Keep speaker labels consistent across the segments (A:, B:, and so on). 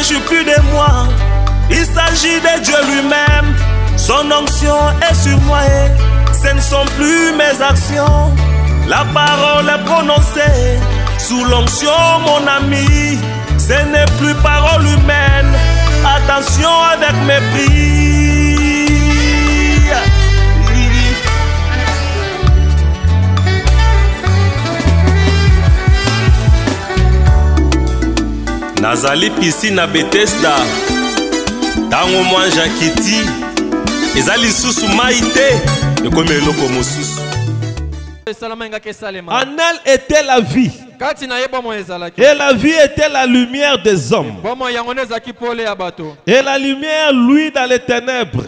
A: s'agit plus de moi, il s'agit de Dieu lui-même. Son onction est sur moi et ce ne sont plus mes actions. La parole est prononcée sous l'onction, mon ami. Ce n'est plus parole humaine. Attention avec mépris. Nazali piscine à Bethesda. Tango moi Jakiti. Ezali susu maïté. Et comme eloko mosusu.
B: En elle était la vie. Et la vie était la lumière des hommes. Et la lumière, lui, dans les ténèbres.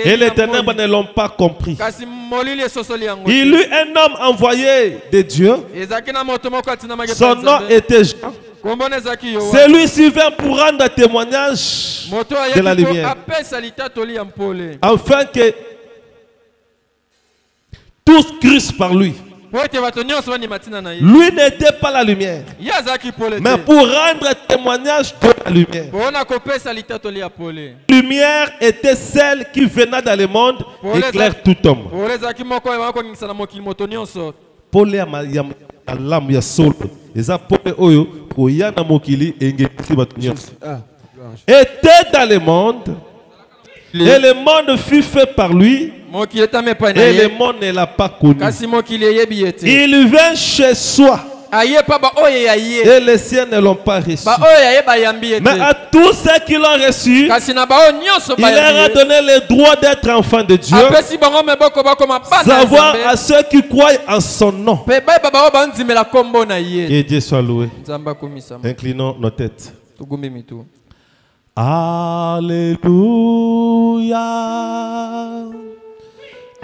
B: Et les ténèbres ne l'ont pas compris. Il eut un homme envoyé de Dieu. Son nom était Jean. Celui-ci vint pour rendre témoignage de la lumière. Afin que tous crissent par lui. Lui n'était pas la lumière, mais pour rendre témoignage de la lumière. La lumière était celle qui venait dans le monde éclaire tout homme. Était dans le monde. Et le monde fut fait par lui. Et le monde ne l'a pas connu. Il vint chez soi. Et les siens ne l'ont pas reçu. Mais à tous ceux qui l'ont reçu, il leur a donné le droit d'être enfants de Dieu. Savoir à ceux qui croient en son nom. Que Dieu soit loué. Inclinons nos têtes. Alléluia.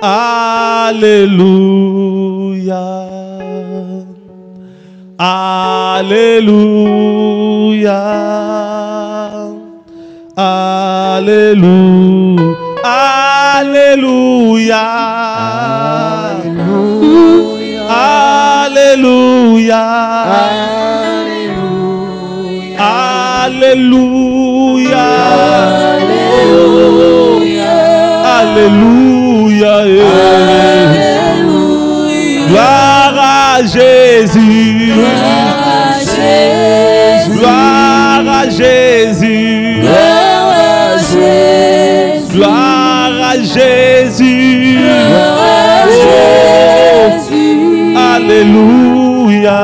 B: Alléluia. Alléluia. Alléluia. Alléluia. Alléluia. Alléluia. Alléluia. Gloire à Jésus. Gloire à Jésus. Gloire à Jésus. Alléluia.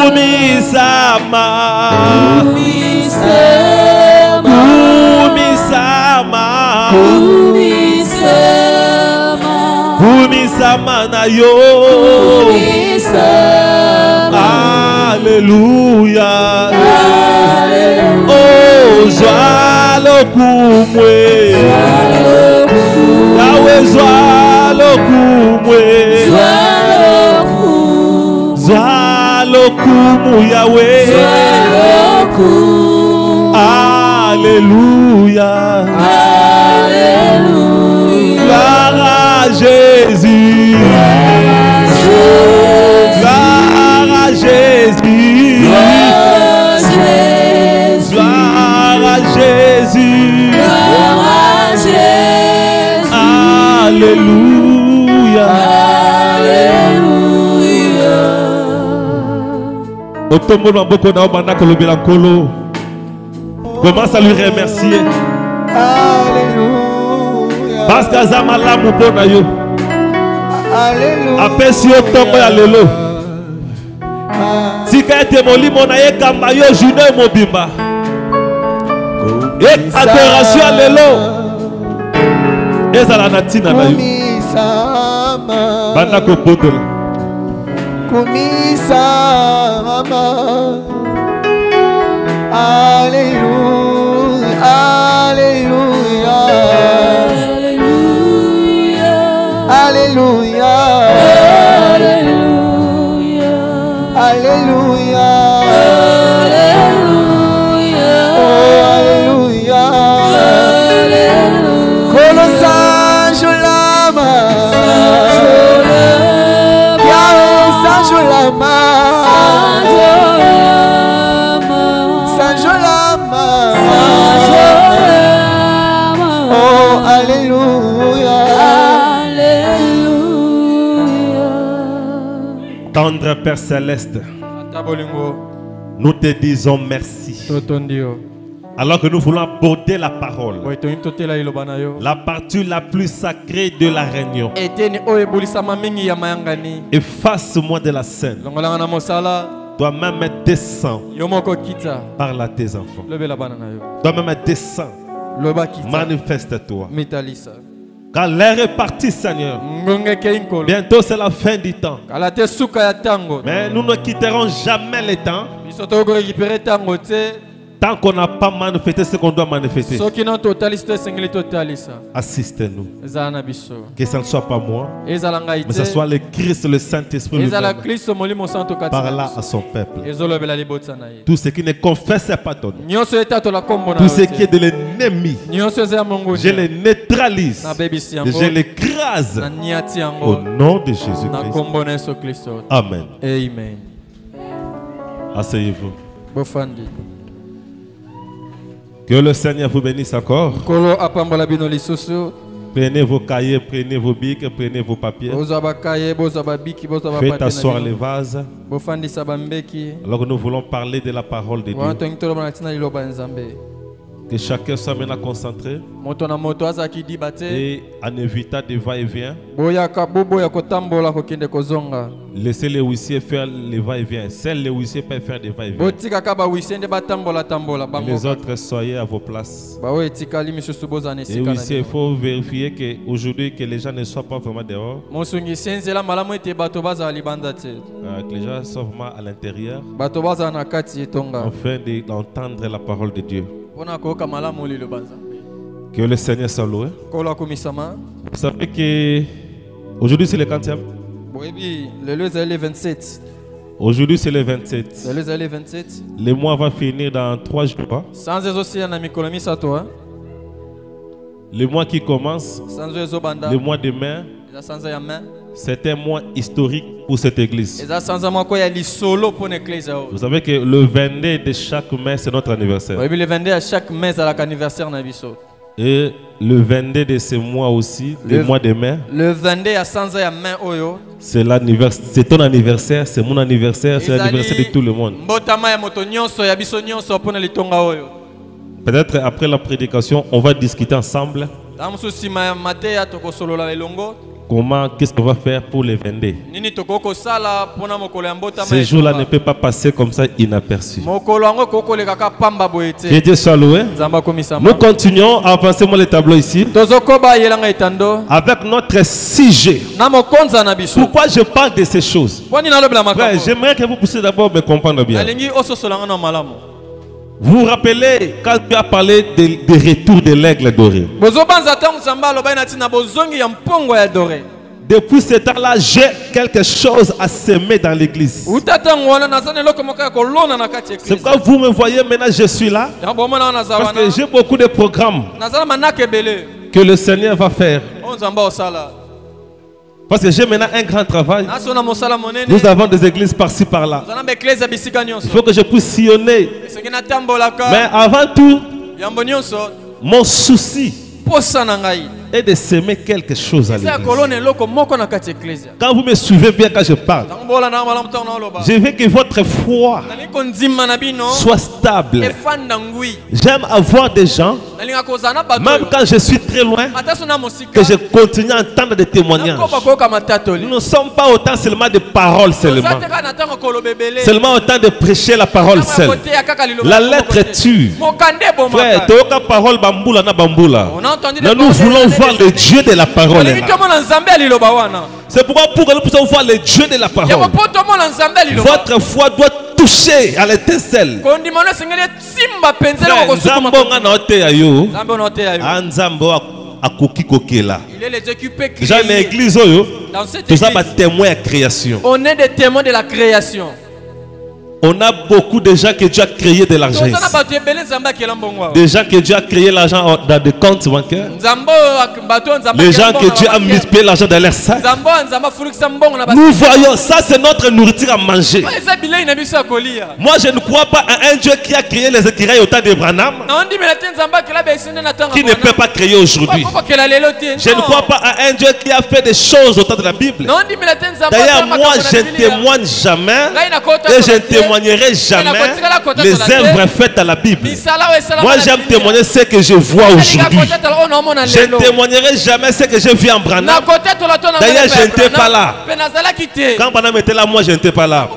B: Kumisama. Kumisama na yo. Alléluia. Oh, zwalo kumwe. Yahweh zwalo kumwe. Zwalo kumu Yahweh. Alléluia. Gloire à Jésus. Gloire à Jésus. Gloire à Jésus. Alléluia. Commence à lui remercier. Parce que Zamala Mubona yo. Apesi yo tongo ya lelo. Sika ete molimo na ye kamba yo june mobimba. Et adoration à lelo. Ezala na tina na yo. Banda ko bodola.
C: Kumisama. Alléluia. Alléluia. Alléluia. Alléluia. Alléluia. Alléluia. Colossal Jolama. Yahweh San Jolama. Alléluia.
B: Alléluia.
A: Tendre Père Céleste, nous te disons merci. Alors que nous voulons aborder la parole, la partie la plus sacrée de la réunion. Efface-moi de la scène. Toi-même descends. Parle à tes enfants. Toi-même descends. Manifeste-toi. Car l'air est parti, Seigneur. Bientôt c'est la fin du temps. Mais nous ne quitterons jamais le temps tant qu'on n'a pas manifesté ce qu'on doit manifester. Assiste-nous. Que ce ne soit pas moi, mais que ce soit le Christ, le Saint-Esprit lui-même. Parla à son peuple. Tout ce qui ne confesse pas ton nom, tout ce qui est de l'ennemi, je les neutralise, je l'écrase au nom de Jésus-Christ. Amen. Asseyez-vous. Que le Seigneur vous bénisse encore. Prenez vos cahiers, prenez vos bics, prenez vos papiers. Faites asseoir les vases. Alors que nous voulons parler de la parole de Dieu. Que chacun soit maintenant concentré et en évitant de va-et-vient. Laissez les huissiers faire les va-et-vient. Seuls les huissiers peuvent faire des va-et-vient. Les autres, soyez à vos places. Et huissiers, il faut vérifier qu'aujourd'hui que les gens ne soient pas vraiment dehors. Que les gens soient vraiment à l'intérieur afin d'entendre la parole de Dieu. Que le Seigneur soit loué. Vous savez que aujourd'hui c'est le 40e. Aujourd'hui c'est le 27. Le mois va finir dans 3 jours. Le mois qui commence, le mois de mai, c'est un mois historique pour cette église. Vous savez que le 22 de chaque mai, c'est notre anniversaire. Et le 22 de ce mois aussi, le mois de mai, c'est ton anniversaire, c'est mon anniversaire, c'est l'anniversaire de tout le monde. Peut-être après la prédication, on va discuter ensemble. Comment, qu'est-ce qu'on va faire pour les 22? Ce jour-là ne peut pas passer comme ça inaperçu. Que Dieu soit loué. Nous continuons à avancer le tableau ici avec notre sujet. Pourquoi je parle de ces choses? J'aimerais que vous puissiez d'abord me comprendre bien. Vous vous rappelez quand tu as parlé des retours de l'aigle doré? Depuis ce temps-là, j'ai quelque chose à semer dans l'église. C'est pourquoi vous me voyez maintenant, je suis là. Parce que j'ai beaucoup de programmes que le Seigneur va faire. Parce que j'ai maintenant un grand travail. Nous avons des églises par-ci par-là. Il faut que je puisse sillonner. Mais avant tout, mon souci est de semer quelque chose à l'église. Quand vous me suivez bien quand je parle, je veux que votre foi soit stable. J'aime avoir des gens, même quand je suis très loin, que je continue à entendre des témoignages. Nous ne sommes pas autant seulement de paroles seulement. Seulement autant de prêcher la parole seule. La lettre tue. Frère, toka parole bambula na bambula. Mais nous voulons voir le Dieu de la parole. C'est pourquoi pour que nous puissions voir le Dieu de la parole, votre foi doit toucher à l'étincelle. Déjà l'église, tout ça va témoin à création.
B: On est des témoins de la création. On a beaucoup de gens que Dieu a créé de l'argent. Des gens que Dieu a créé l'argent dans des comptes bancaires. Les gens que Dieu a multiplié l'argent dans leur sac. Nous voyons, ça c'est notre nourriture à manger. Moi je ne crois pas à un Dieu qui a créé les écureuils au temps d'Abraham, qui ne peut pas créer aujourd'hui. Je ne crois pas à un Dieu qui a fait des choses au temps de la Bible. D'ailleurs moi je ne témoigne jamais et je ne témoignerai jamais les œuvres faites à la Bible. Moi j'aime témoigner ce que je vois aujourd'hui. Je ne témoignerai jamais ce que j'ai vu en Branham. D'ailleurs je n'étais pas là. Quand Branham était là, moi je n'étais pas là.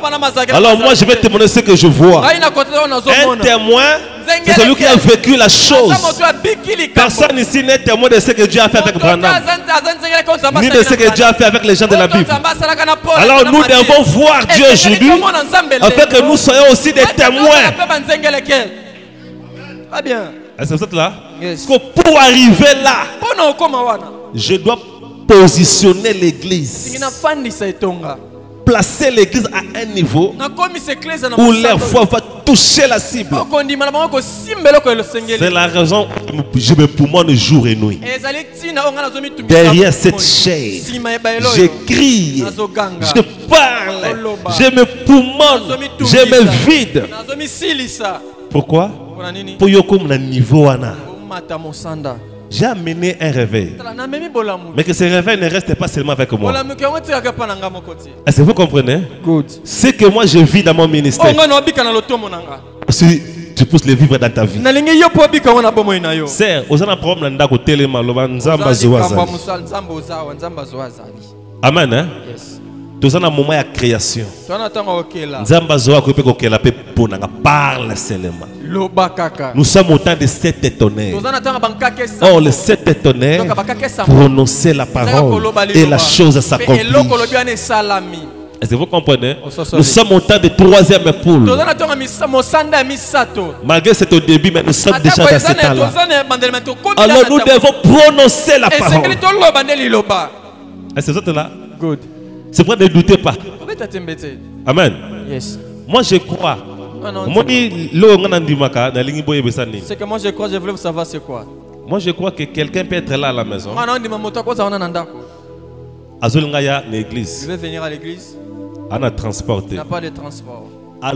B: Alors moi je vais témoigner ce que je vois. Un témoin, c'est celui qui a vécu la chose. Personne ici n'est témoin de ce que Dieu a fait avec Branham, ni de ce que Dieu a fait avec les gens de la Bible. Alors nous devons voir Dieu aujourd'hui, afin que nous soyons aussi des témoins. Est-ce que vous êtes là? Parce que pour arriver là, je dois positionner l'église, placer l'église à un niveau où leur foi va toucher la cible. C'est la raison où je me poumonne jour et nuit. Derrière cette chaise, j'écris, je parle, je me poumonne, je me vide. Pourquoi? Pour yokum na niveau wana. J'ai amené un réveil. Mais que ce réveil ne reste pas seulement avec moi. Est-ce que vous comprenez? C'est que moi je vis dans mon ministère. Si tu pousses les vivre dans ta vie. C'est aux gens problème dans côté les maloba nzamba zoaza. Amen hein? Tous en un moment de création. Nzamba zoa ko pe ko kela pe ponanga parle seulement. Nous sommes au temps de 7 étonnés. Oh, les 7 étonnés prononcer la parole et la chose s'accomplit. Est-ce que vous comprenez? Nous sommes au temps de 3e poule. Malgré c'est au début, mais nous sommes déjà dans cet temps-là. Alors nous devons prononcer la parole. Est-ce que vous êtes là?
D: Good.
B: C'est pour ne doutez pas. Amen.
D: Yes.
B: Moi je crois.
D: C'est que moi je crois, je voulais vous savoir c'est quoi.
B: Moi je crois que quelqu'un peut être là à la maison.
D: Je vais venir à l'église.
B: On a transporté.
D: Il n'y a pas de transport.
B: Là,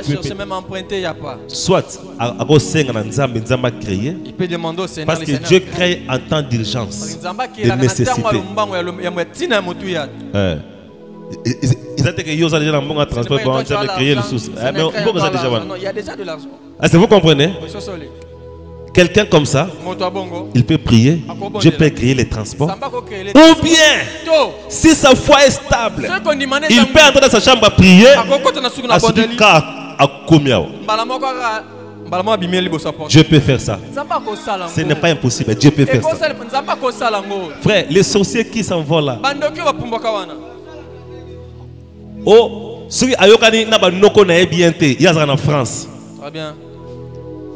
D: chercher même emprunté, il n'y a pas.
B: Soit
D: il peut demander au Seigneur.
B: parce que Dieu crée en temps d'urgence, de nécessité. Ils ont dit que ils ont déjà un transport pour créer le souci. Mais il y a déjà de l'argent. Est-ce que vous comprenez? Quelqu'un comme ça, il peut prier, je peux créer les transports. Ou bien, si sa foi est stable, il peut entrer dans sa chambre à prier, à se dire je peux faire ça. Ce n'est pas impossible, Dieu peut faire ça. Frère, les sorciers qui s'en vont là. Oh, celui ayokani na banoko na ebiente, il y a en France.
D: Très bien.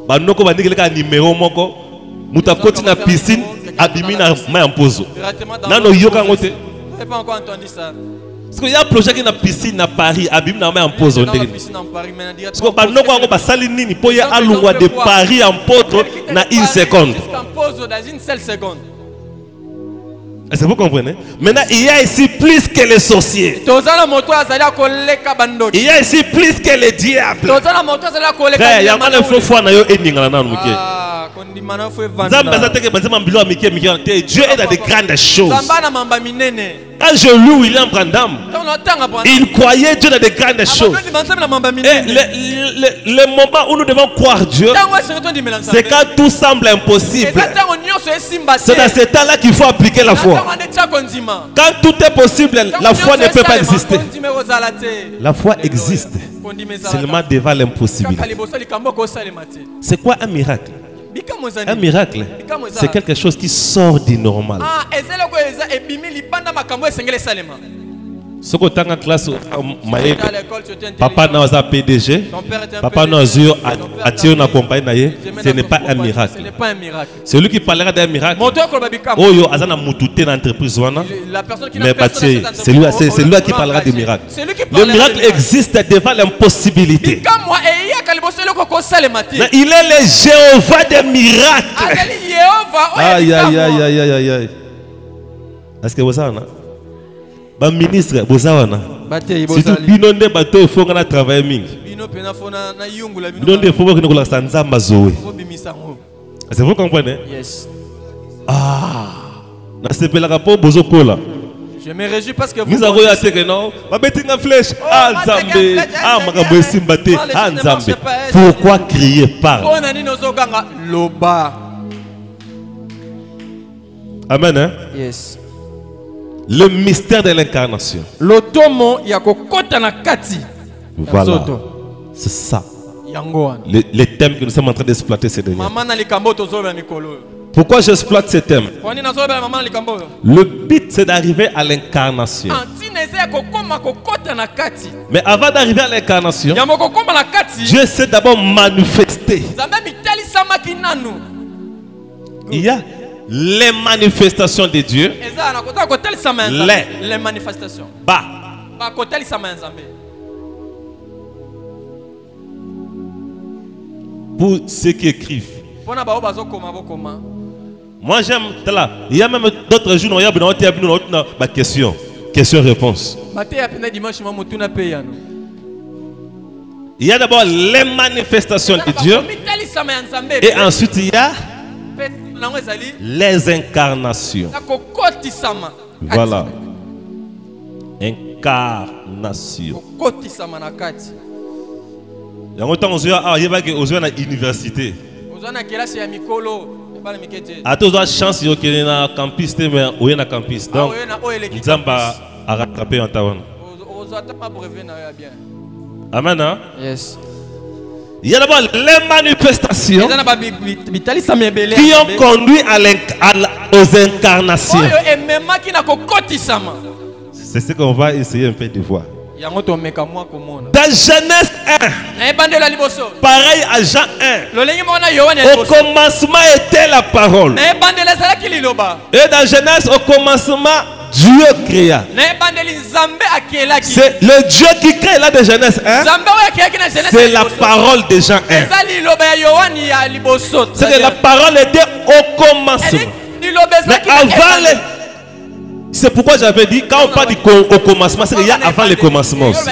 B: Banoko ba nikeleka numéro moko, mutakoti na piscine, abimi na mai ampozo. Nano yoka ngote.
D: J'ai pas encore entendu ça.
B: Parce qu'il y a un projet qui na piscine à Paris, abimi na mai ampozo. Parce que banoko ngo basali nini po ya alungwa de Paris en poto na 1 seconde.
D: Dans une seule seconde.
B: Est-ce que vous comprenez? Maintenant, il y a ici plus que les sorciers. Il y a ici plus que les diables. Frère, il y a un faux foi na yo endinga na muke. Dieu est dans de grandes choses. Quand je loue William Branham, il croyait Dieu dans de grandes choses. Et le moment où nous devons croire Dieu, c'est quand tout semble impossible. C'est dans ce temps-là qu'il faut appliquer la foi. Quand tout est possible, la foi ne peut pas exister. La foi existe seulement devant l'impossibilité. C'est quoi un miracle? Un miracle, c'est quelque chose qui sort du normal. Ce que tu as en classe, papa n'a pas PDG, papa n'a pas attiré une compagnie, ce n'est pas un miracle. Celui qui parlera d'un miracle, oh yo, azana mutute dans l'entreprise, mais c'est lui qui parlera des miracles. Le miracle existe devant l'impossibilité. Mais il est le Jéhovah des miracles. Aïe, aïe, aïe, aïe, aïe, aïe. Est-ce que vous savez? Ba ministre bozawana surtout binonde bato fonga na travail mingi binonde fonga ko la sanzamba zoe. C'est vous comprenez?
D: Yes.
B: Na sepela po bozokola.
D: Je me réjouis parce que vous
B: nous avons été que non ba betinga flèche Nzambe makambo esimbate Nzambe. Pourquoi crier par Amen hein?
D: Yes.
B: Le mystère de l'incarnation.
D: L'automo yakokota na kati.
B: Voilà. C'est ça. Les thèmes que nous sommes en train d'exploiter ces derniers. Pourquoi j'exploite ces thèmes? Le but c'est d'arriver à l'incarnation. Mais avant d'arriver à l'incarnation, Dieu s'est d'abord manifesté. Il y a les manifestations de Dieu,
D: les manifestations.
B: Pour ceux qui écrivent. Moi j'aime là. Il y a même d'autres jours, il y a une question, question-réponse. Il y a d'abord les manifestations de Dieu et ensuite il y a les incarnations. Voilà. Incarnation. Il y a longtemps, il y a une université. À tous les chances, il y a un campus, mais il y a un campus. Donc, nous avons rattrapé un talent. Amen. Hein?
D: Yes.
B: Il y a d'abord les manifestations qui ont conduit aux incarnations. C'est ce qu'on va essayer un peu de voir. Dans Genèse 1, pareil à Jean 1, au commencement était la parole. Et dans Genèse, au commencement, Dieu créa. C'est le Dieu qui crée là de Genèse 1. C'est la parole de Jean 1. C'est que la parole était au commencement. Mais avant les... C'est pourquoi j'avais dit, quand on parle au commencement, c'est qu'il y a avant le commencement aussi.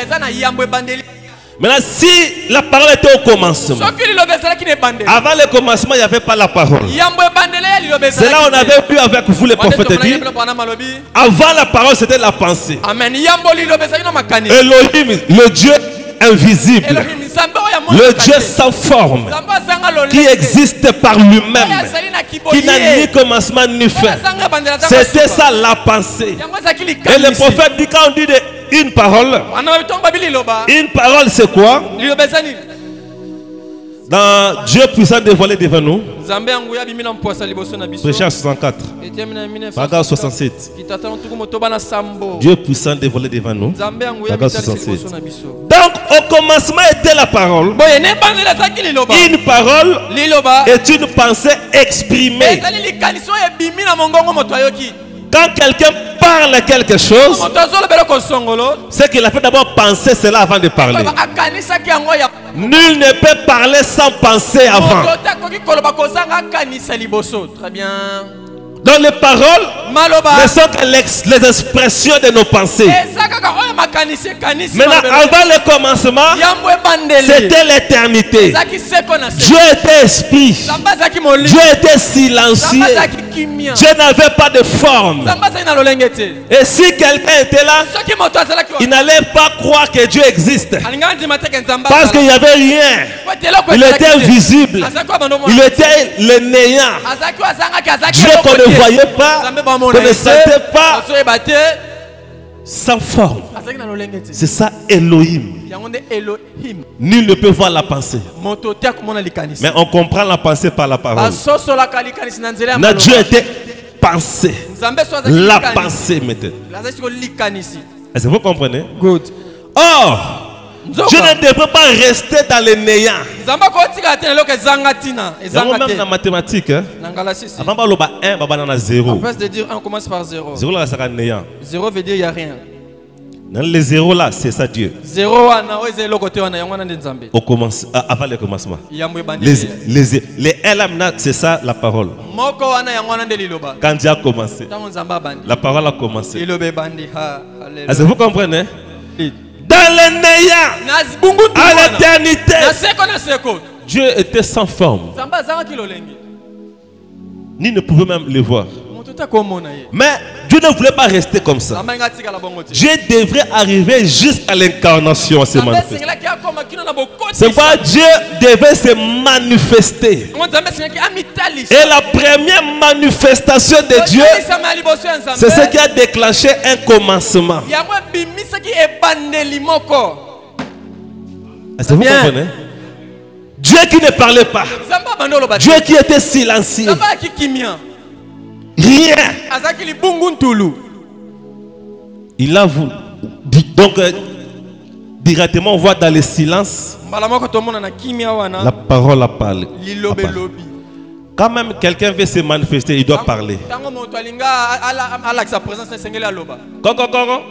B: Maintenant, si la parole était au commencement, avant le commencement, il n'y avait pas la parole. C'est là où on avait vu avec vous les prophètes dire, avant la parole, c'était la pensée. Elohim, le Dieu invisible, le Dieu sans forme, qui existe par lui-même, qui n'a ni commencement ni fin. C'était ça la pensée. Et le prophète dit, quand on dit une parole c'est quoi? Dans Dieu puissant dévoilé devant nous, Prêcheur 64, paragraphe 67. Dieu puissant dévoilé devant nous, paragraphe 67. Donc au commencement était la parole. Une parole est une pensée exprimée. Quand quelqu'un parle quelque chose, c'est qu'il a fait d'abord penser cela avant de parler. Nul ne peut parler sans penser avant.
D: Très bien.
B: Dans les paroles ne sont que les expressions de nos pensées. Maintenant, avant le commencement, c'était l'éternité. Dieu était esprit. Dieu était silencieux. Dieu n'avait pas de forme. Et si quelqu'un était là, il n'allait pas croire que Dieu existe. Parce qu'il n'y avait rien. Il était invisible. Il était le néant. Dieu qu'on ne voyait pas, qu'on ne sentait pas, sans forme. C'est ça Elohim. Nul ne peut voir la pensée. Mais on comprend la pensée par la parole. Notre Dieu était pensée. La pensée maintenant. Est-ce que vous comprenez?
D: Good.
B: Or, Dieu ne devrait pas rester dans le néant. Même dans la mathématique, avant de dire 1, on a 0.
D: En place de dire 1, on commence par 0.
B: 0 là, c'est un néant.
D: 0 veut dire il n'y a rien.
B: Dans les 0 là, c'est ça Dieu.
D: 0
B: Au commencement, avant le commencement. Les 1 là, c'est ça la parole. Quand Dieu a commencé, la parole a commencé. Est-ce que vous comprenez? Dans le néant, à l'éternité, Dieu était sans forme. Ni ne pouvait même le voir. Mais Dieu ne voulait pas rester comme ça. Dieu devrait arriver jusqu'à l'incarnation à se manifester. C'est pourquoi Dieu devait se manifester. Et la première manifestation de Dieu, c'est ce qui a déclenché un commencement. Est-ce que vous comprenez? Dieu qui ne parlait pas. Dieu qui était silencieux. Rien. Il a voulu. Donc, directement, on voit dans le silence, la parole a parlé. Quand même quelqu'un veut se manifester, il doit parler.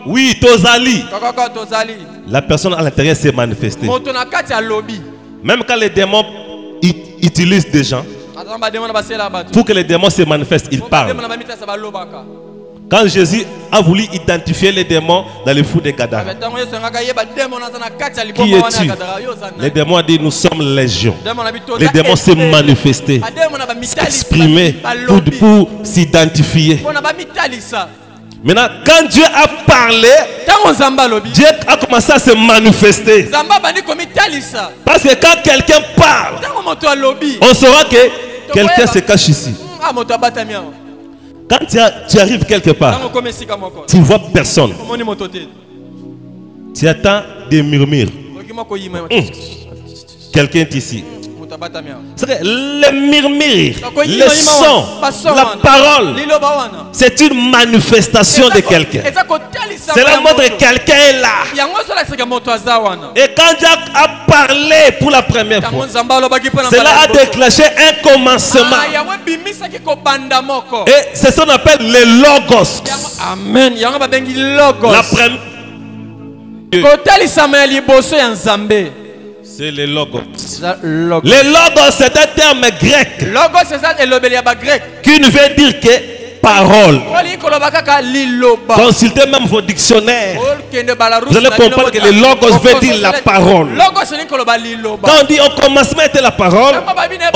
B: Oui, Tozali. La personne à l'intérieur s'est manifestée. Même quand les démons utilisent des gens, pour que les démons se manifestent, ils parlent. Quand Jésus a voulu identifier les démons dans le fou de Gadara, qui es-tu? Les démons ont dit nous sommes légion. Les démons se manifestaient, s'exprimaient pour s'identifier. Maintenant, quand Dieu a parlé, Dieu a commencé à se manifester. Parce que quand quelqu'un parle, on saura que quelqu'un se cache ici. Quand tu arrives quelque part, tu ne vois personne. Tu attends des murmures. Quelqu'un est ici. Les murmures, les sons, la parole, c'est une manifestation de quelqu'un. Cela montre que quelqu'un est là. Et quand Dieu a parlé pour la première fois, cela a déclenché un commencement. Et c'est ce qu'on appelle les logos.
D: Amen.
B: La première. C'est les logos. Les logos, c'est un terme grec qui ne veut dire que parole. Consultez même vos dictionnaires. Vous allez comprendre que les logos veut dire la parole. Quand on dit au commencement était la parole, on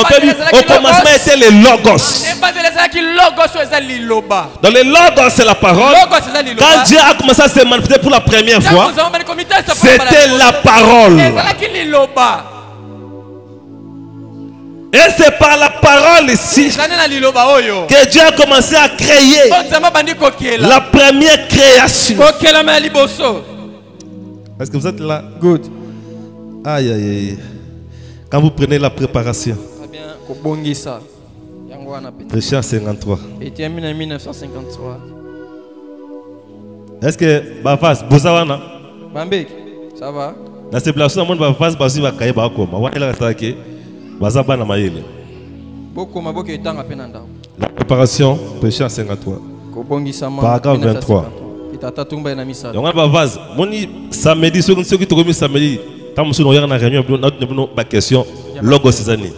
B: peut dire au commencement était les logos. Dans les logos c'est la parole. Quand Dieu a commencé à se manifester pour la première fois, c'était la parole. Et c'est par la parole ici que Dieu a commencé à créer la première création. Est-ce que vous êtes là?
D: Good.
B: Aïe, aïe, aïe. Quand vous prenez la préparation, Péché 53.
D: Et 1953.
B: Est-ce que Bafas, Bozawana?
D: Bambek, ça va?
B: La civilisation, le monde Bafas, Basi va cailler Bakoma. Voilà la qui Bazaba na Mayele. La préparation, Péché 53. Paragraphe 23. Donc, on va moni samedi, ceux qui te remettent samedi, quand nous avons une réunion, nous avons une question, logo ces années.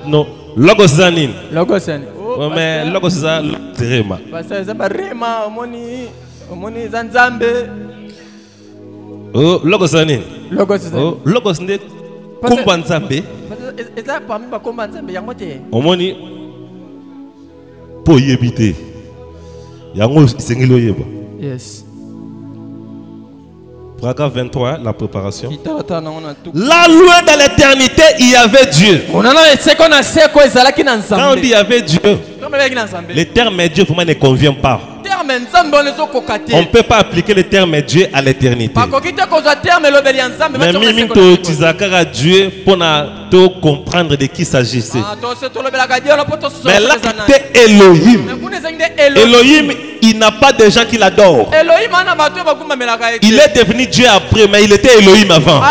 B: Non, logo ces années.
D: Logo ces années.
B: Mais logo ces années, c'est Rema.
D: C'est Rema, Omoni Zanzambe.
B: Oh, logo ces années.
D: Logo ces années.
B: Oh, logo ces années. Kumbanzambe.
D: Et là, parmi les Kumbanzambe, il y a moitié.
B: Omoni. Pour y éviter.
D: Yes.
B: Paragraphe 23, la préparation.
D: Là,
B: loin dans l'éternité, il y avait Dieu. Quand on dit il y avait Dieu, le terme Dieu pour moi ne convient pas. On ne peut pas appliquer le terme Dieu à l'éternité. Mais même Dieu pour comprendre de qui s'agissait. Mais là, c'était Elohim. Elohim, il n'a pas de gens qui l'adorent. Il est devenu Dieu après, mais il était Elohim avant.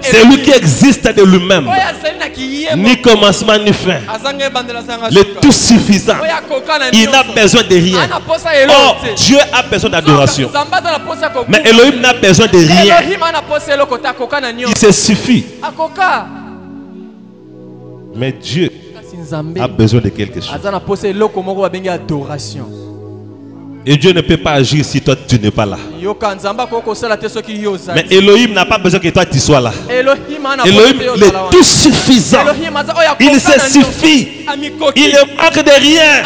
B: C'est lui qui existe de lui-même. Ni commencement ni fin. Le tout suffisant. Il n'a besoin de rien. Or, Dieu a besoin d'adoration. Mais Elohim n'a besoin de rien. Il se suffit. Mais Dieu a besoin de quelque chose. Et Dieu ne peut pas agir si toi tu n'es pas là. Mais Elohim n'a pas besoin que toi tu sois là. Elohim est tout suffisant. Il se suffit. Il ne manque de rien.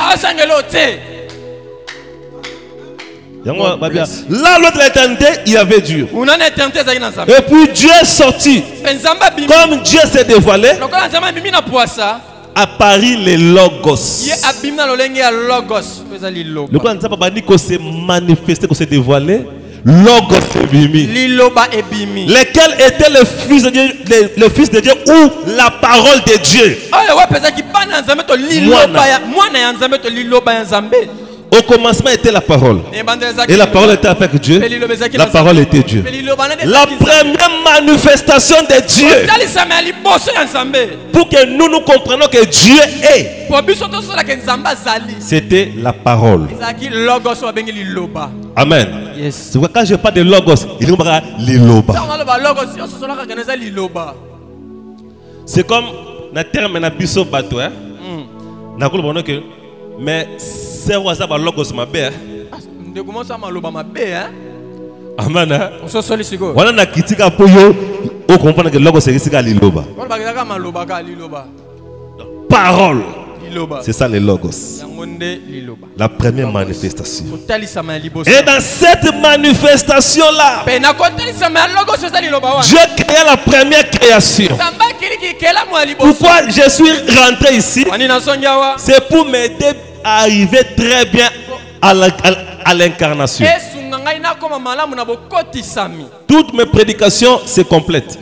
B: Là, l'autre l'éternité, il y avait Dieu. Et puis Dieu est sorti. Comme Dieu s'est dévoilé, apparut les logos. Le plan de Sababani qu'on s'est manifesté, qu'on s'est dévoilé. Logos et bimi. Lequel était le fils de Dieu, le fils de Dieu ou la parole de Dieu? Au commencement était la parole. Et la parole était avec Dieu. La parole était Dieu. La première manifestation de Dieu. Pour que nous comprenions que Dieu est. C'était la parole. Amen. C'est pourquoi quand je parle de logos, il y a l'iloba. C'est comme na terme na biso bato. Mais c'est quoi ça, logos ma belle? Amen. Voilà na kitika pour yo. On comprend que logos c'est ici liloba. Parole. C'est ça les logos. La première manifestation. Et dans cette manifestation là, Dieu créa la première création. Pourquoi je suis rentré ici? C'est pour m'aider à arriver très bien à l'incarnation. Toutes mes prédications se complètent.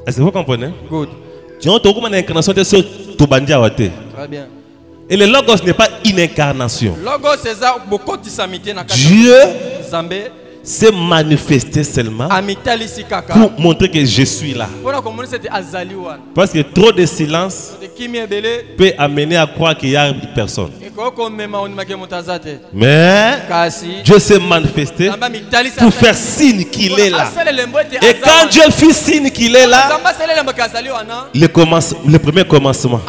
B: Est-ce que vous comprenez? Good. Très bien. Et le logos n'est pas une incarnation. Dieu s'est manifesté seulement pour montrer que je suis là. Parce que trop de silence peut amener à croire qu'il n'y a personne. Mais Dieu s'est manifesté pour faire signe qu'il est là. Et quand Dieu fit signe qu'il est là, le premier commencement.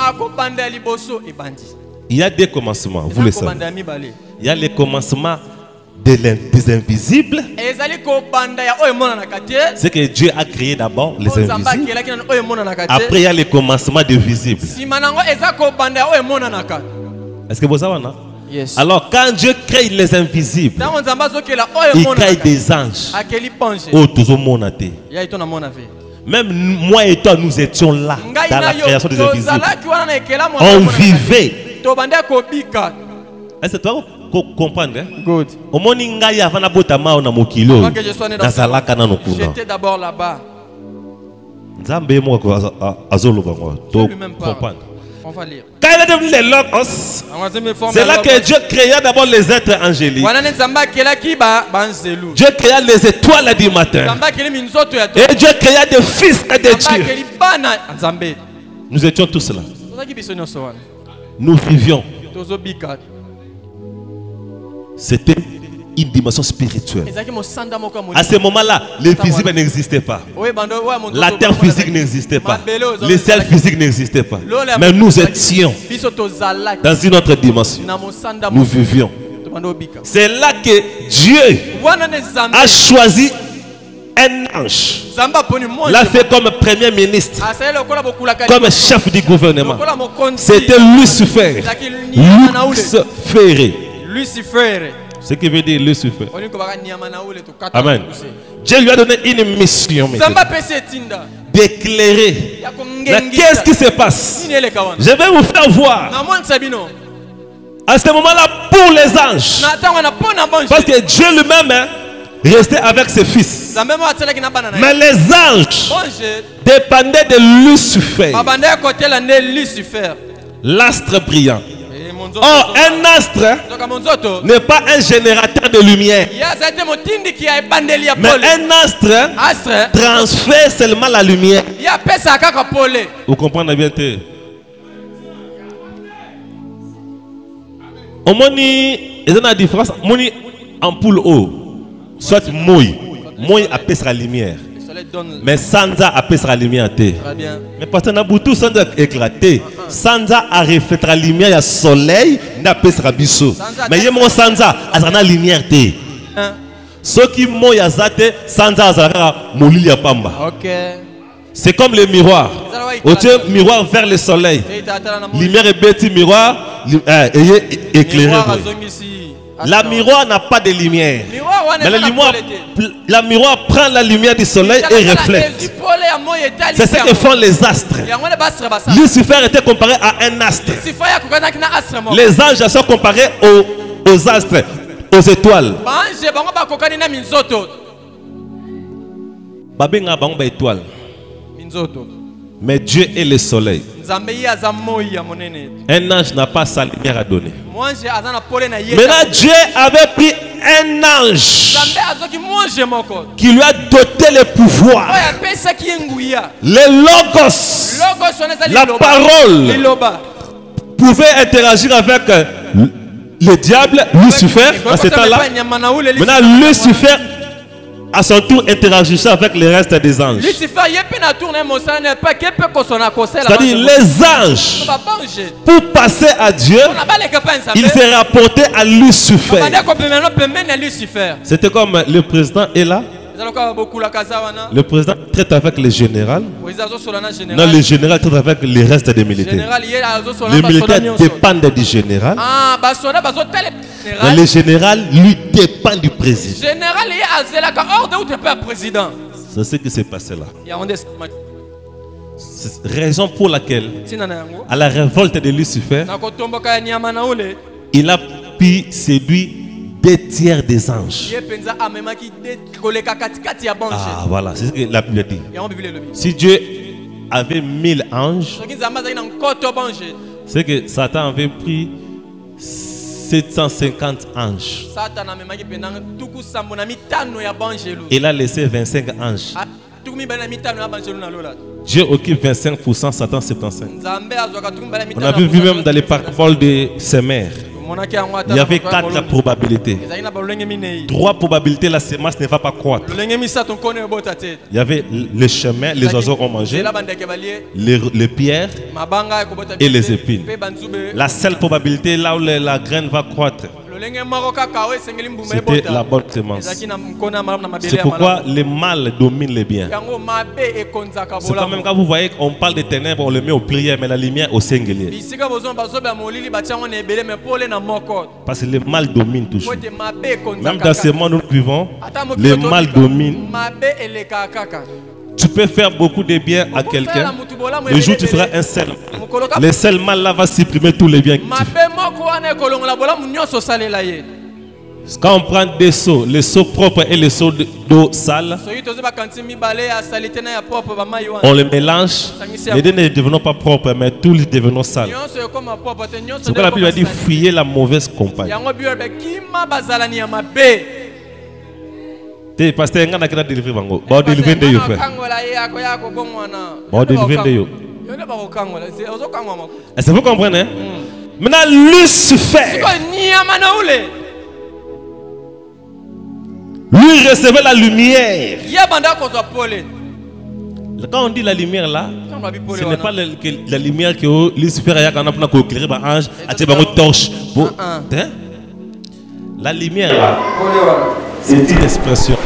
B: Il y a deux commencements, vous le savez. Il y a le commencement des invisibles. C'est que Dieu a créé d'abord les invisibles. Après il y a le commencement des visibles. Est-ce que vous savez, non? Yes. Alors quand Dieu crée les invisibles, il crée des anges. Oh, tout le monde a été. Même moi et toi, nous étions là dans la création des invisibles. On vivait. Est-ce que toi comprendre? Good.
D: J'étais d'abord là-bas. On va lire.
B: Quand il est devenu les logos, c'est là que Dieu créa d'abord les êtres angéliques. Dieu créa les étoiles du matin. Et Dieu créa des fils et des dieux. Nous étions tous là. Nous vivions. C'était une dimension spirituelle. À ce moment-là, les visibles n'existaient pas. La terre physique n'existait pas. Les ciels physiques n'existaient pas. Mais nous étions dans une autre dimension. Nous vivions. C'est là que Dieu a choisi un ange. L'a fait comme premier ministre, comme chef du gouvernement. C'était Lucifer. Lucifer. Ce qui veut dire Lucifer. Amen. Dieu lui a donné une mission d'éclairer. Qu'est-ce qui se passe? Je vais vous faire voir. À ce moment-là, pour les anges, parce que Dieu lui-même restait avec ses fils. Mais les anges dépendaient de Lucifer. L'astre brillant. Or, un astre n'est pas un générateur de lumière. Mais un astre transfère seulement la lumière. Vous comprenez bien? Au moins, il y a une différence. Moni ampoule eau, soit moi apaise la lumière. Mais Sanza apaise la lumière. Mais parce que Nabutu Sanza éclaté. Sanza a reflété la lumière, il y a soleil, n'apaise la biseau. Mais il y a mon Sanza, il y a la lumière. Ce qui moy a zate, Sanza a mouli pamba. C'est comme le miroir. Au Dieu, miroir vers le soleil. Lumière est bêtise, miroir, éclairé. La miroir n'a pas de lumière. Mais la miroir prend la lumière du soleil et reflète. C'est ce que font les astres. Lucifer était comparé à un astre. Les anges sont comparés aux astres, aux étoiles. Mais Dieu est le soleil. Un ange n'a pas sa lumière à donner. Maintenant, Dieu avait pris un ange qui lui a doté le pouvoir. Le logos, la parole, pouvait interagir avec le diable, Lucifer, à ce temps-là. Maintenant, Lucifer à son tour interagissant avec le reste des anges. C'est-à-dire les anges, pour passer à Dieu, il s'est rapporté à Lucifer. C'était comme le président est là. Le président traite avec le général. Non, le général traite avec le reste des militaires. Les militaires dépendent du général. Mais le général, lui, dépend du président. C'est ce qui s'est passé là. C'est la raison pour laquelle, à la révolte de Lucifer, il a pu séduire 2 tiers des anges. Ah voilà, c'est ce que la Bible dit. Si Dieu avait 1000 anges, c'est que Satan avait pris 750 anges. Il a laissé 25 anges. Dieu occupe 25%, Satan 75%. On a vu même dans les paraboles de ses mères. Il y avait 4 probabilités. 3 probabilités, la semence ne va pas croître. Il y avait les chemins, les oiseaux ont mangé, les pierres et les épines. La seule probabilité, là où la graine va croître, c'était la bonne semence. C'est pourquoi le mal domine le bien. C'est quand même quand vous voyez qu'on parle des ténèbres, on le met aux prières, mais la lumière au singulier. Parce que le mal domine toujours. Même dans ce monde où nous vivons, le mal domine. Tu peux faire beaucoup de bien à quelqu'un. Le jour où tu feras un seul, le seul mal là va supprimer tous les biens que tu fais. Quand on prend des seaux, les seaux propres et les seaux d'eau sale, on les mélange. Les deux ne devenons pas propres, mais tous les devenons sales. C'est pourquoi la Bible a dit fuyez la mauvaise compagnie. Pasteur, il y a un délivré. Bon, délivré de yo, frère. Bon, délivré de yo. Est-ce que vous comprenez? Maintenant, Lucifer, lui recevait la lumière. Quand on dit la lumière là, ce n'est pas la lumière que Lucifer a éclairé par ange, a une torche. La lumière là, c'est une expression.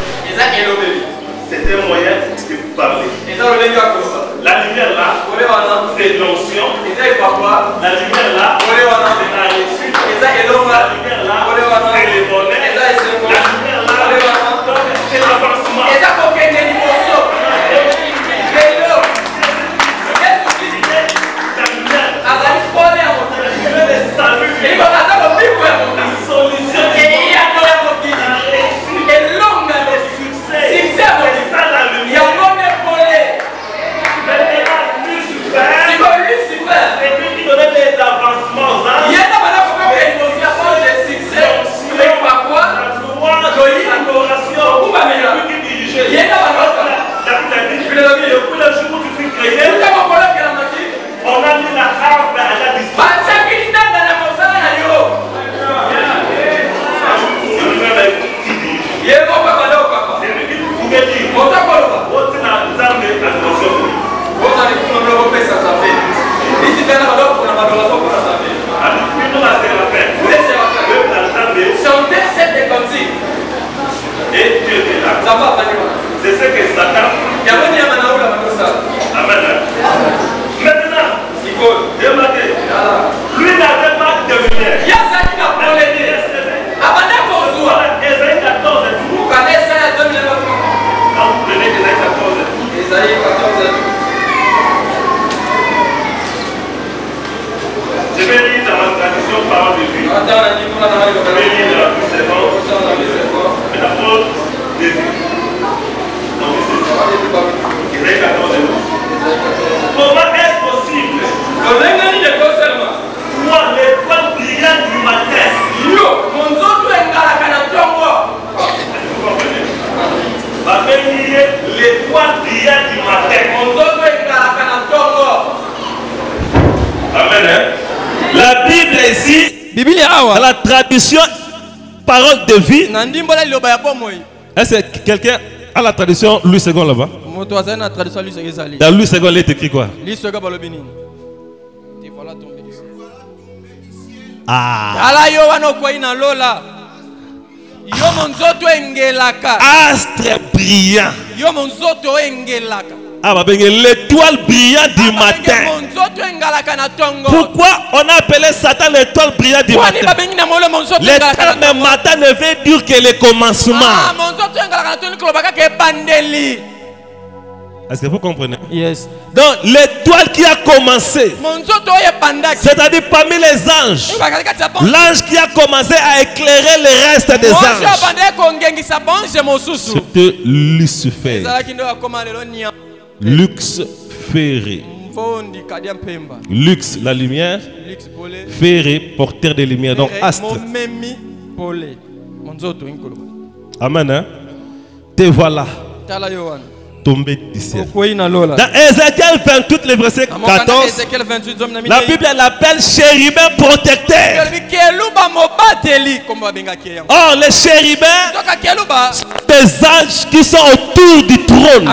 B: C'est un moyen de parler. La lumière là, c'est l'onction. La lumière là, c'est la réussite. La lumière là, c'est le bonheur. La lumière là, c'est l'avancement.
A: créé, on a mis la harpe à la disposition. C'est ce que Satan. Amen. Maintenant, lui n'avait pas de lumière. Ésaïe 14. Quand vous prenez Ésaïe 14. Je vais lire dans la tradition parole de Dieu. Je vais lire dans la précédente. Métaphore de vie. Donc c'est Ésaïe 14. Comment est-ce possible? Moi, l'étoile brillante du matin. Va venir l'étoile brillante du matin. Amen. La Bible ici, dans la tradition parole de vie. Est-ce que quelqu'un a la tradition Louis II là-bas? Dans Louis II, il est écrit quoi? Astre brillant. L'étoile brillante du matin. Pourquoi on a appelé Satan l'étoile brillante du matin? L'étoile matin ne veut dire que le commencement. Est-ce que vous comprenez?
B: Yes.
A: Donc l'étoile qui a commencé, c'est-à-dire parmi les anges, l'ange qui a commencé à éclairer le reste des anges, c'était Lucifer. Lux Ferré. Lux, la lumière. Ferré, porteur de lumière. Donc astre. Amen. Hein? Te voilà. Tombé du ciel. Dans Ézéchiel 28, le verset 14, la Bible l'appelle chérubin protecteur. Or, les chérubins sont des anges qui sont autour du trône.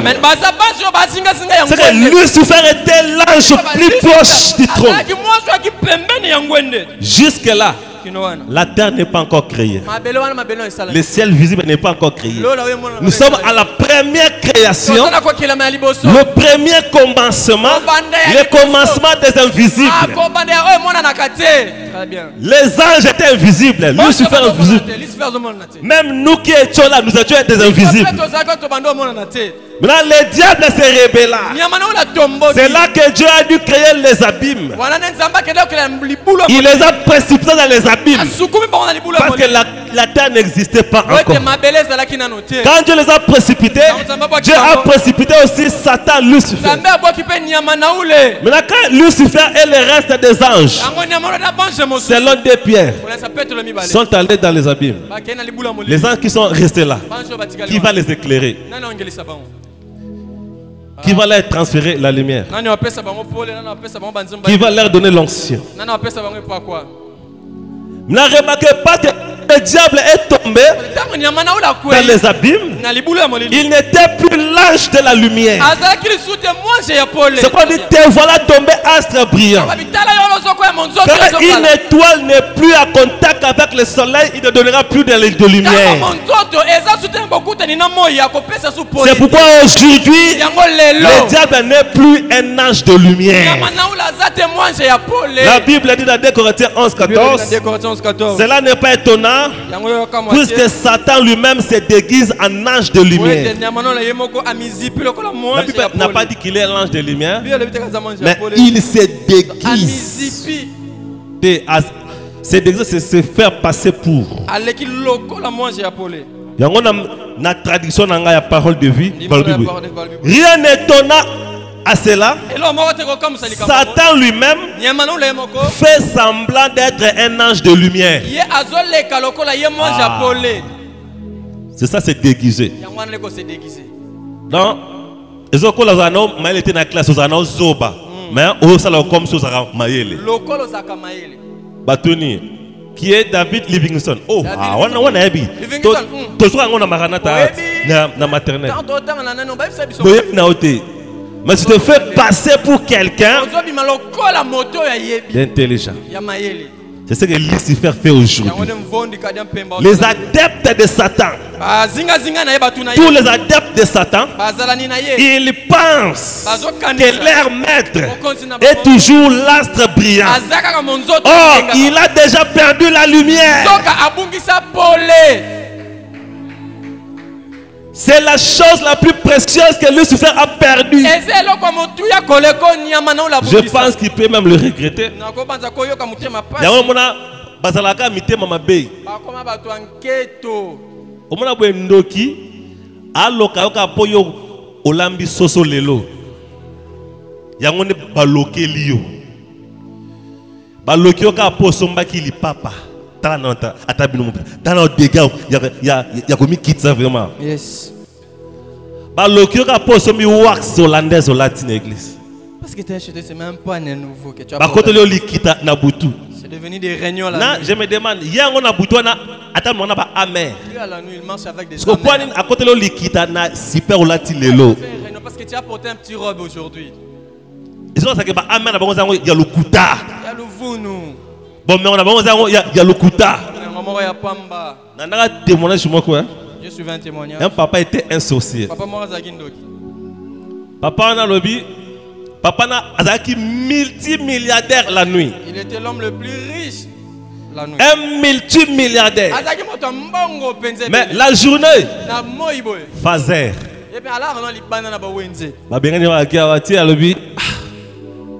A: C'est que Lucifer était l'ange plus proche du trône. Jusque-là, la terre n'est pas encore créée. Le ciel visible n'est pas encore créé. Nous sommes à la première création, le premier commencement, le commencement des invisibles. Les anges étaient invisibles, Lucifer invisible. Même nous qui étions là, nous étions des invisibles. Maintenant, le diable se révéla. C'est là que Dieu a dû créer les abîmes. Il les a précipités dans les abîmes. Parce que la terre n'existait pas encore. Quand Dieu les a précipités, Dieu a précipité aussi Satan, Lucifer. Maintenant, quand Lucifer et le reste des anges, selon des pierres, sont allés dans les abîmes, les anges qui sont restés là, qui va les éclairer? Qui va leur transférer la lumière? Qui va leur donner l'onction? Ne remarquez pas que le diable est tombé dans les abîmes. Il n'était plus l'ange de la lumière. C'est quoi dit? Te voilà tombé astre brillant. Quand une étoile n'est plus à contact avec le soleil, il ne donnera plus de lumière. C'est pourquoi aujourd'hui, le diable n'est plus un ange de lumière. La Bible dit dans 2 Corinthiens 11-14, cela n'est pas étonnant, puisque Satan lui-même se déguise en ange de lumière. La Bible n'a pas dit qu'il est l'ange de lumière, mais il se déguise. Se déguiser, c'est se faire passer pour. Il y a une tradition dans la parole de vie. Rien n'étonnant à cela. Satan lui-même fait semblant d'être un ange de lumière. C'est ça, c'est déguisé. Donc,
B: Ils ont était dans la classe, ils ont zoba. Mais au salon comme ça, maïle.
D: Lokolo zaka maïle.
B: Batoni, qui est David Livingston. Oh, on a Ebi.
D: Livingston.
B: Tu sois en maranata na maternelle. Mais tu te fais passer pour quelqu'un d'intelligent. C'est ce que Lucifer fait aujourd'hui. Les adeptes de Satan, tous les adeptes de Satan, ils pensent que leur maître est toujours l'astre brillant. Or, il a déjà perdu la lumière. C'est la chose la plus précieuse que Lucifer a perdue. Je pense qu'il peut même le regretter. Olambi soso lelo. Yangone baloke liyo. Baloke yoka posomba ki li papa. Tananta atabino tana dégâts ya komi kitsa vraiment.
D: Yes.
B: Baloke yoka posombi wax hollandaise au latin église.
D: Parce que c'est même pas un nouveau que tu as.
B: Bakotelo li kita na butu.
D: C'est devenu des réunions là.
B: Non, je me demande, yango na butu na attends on a pas amer.
D: À la nuit, il marche avec des
B: amers. Parce que à côté de li kita na super au latin lelo.
D: Parce que tu as porté un petit robe aujourd'hui.
B: Ils ont ça que ba amer na bango zango ya lokuta.
D: Ya luvunu.
B: Bon mais on a bango zango ya lokuta.
D: Maman ya pamba.
B: Nana témoignage sur moi quoi.
D: Je suis un témoignage.
B: Un papa était un sorcier.
D: Papa moi zagindoki.
B: Papa na lobby. Papa na azaki multimilliardaire la nuit.
D: Il était l'homme le plus riche la nuit.
B: Un multimilliardaire.
D: Azaki moto mbongo penze.
B: Mais la journée.
D: Na moiboy.
B: Fazer.
D: Et bien alors on li bana na ba wenze.
B: Ba bengani wa kia wati a lobby.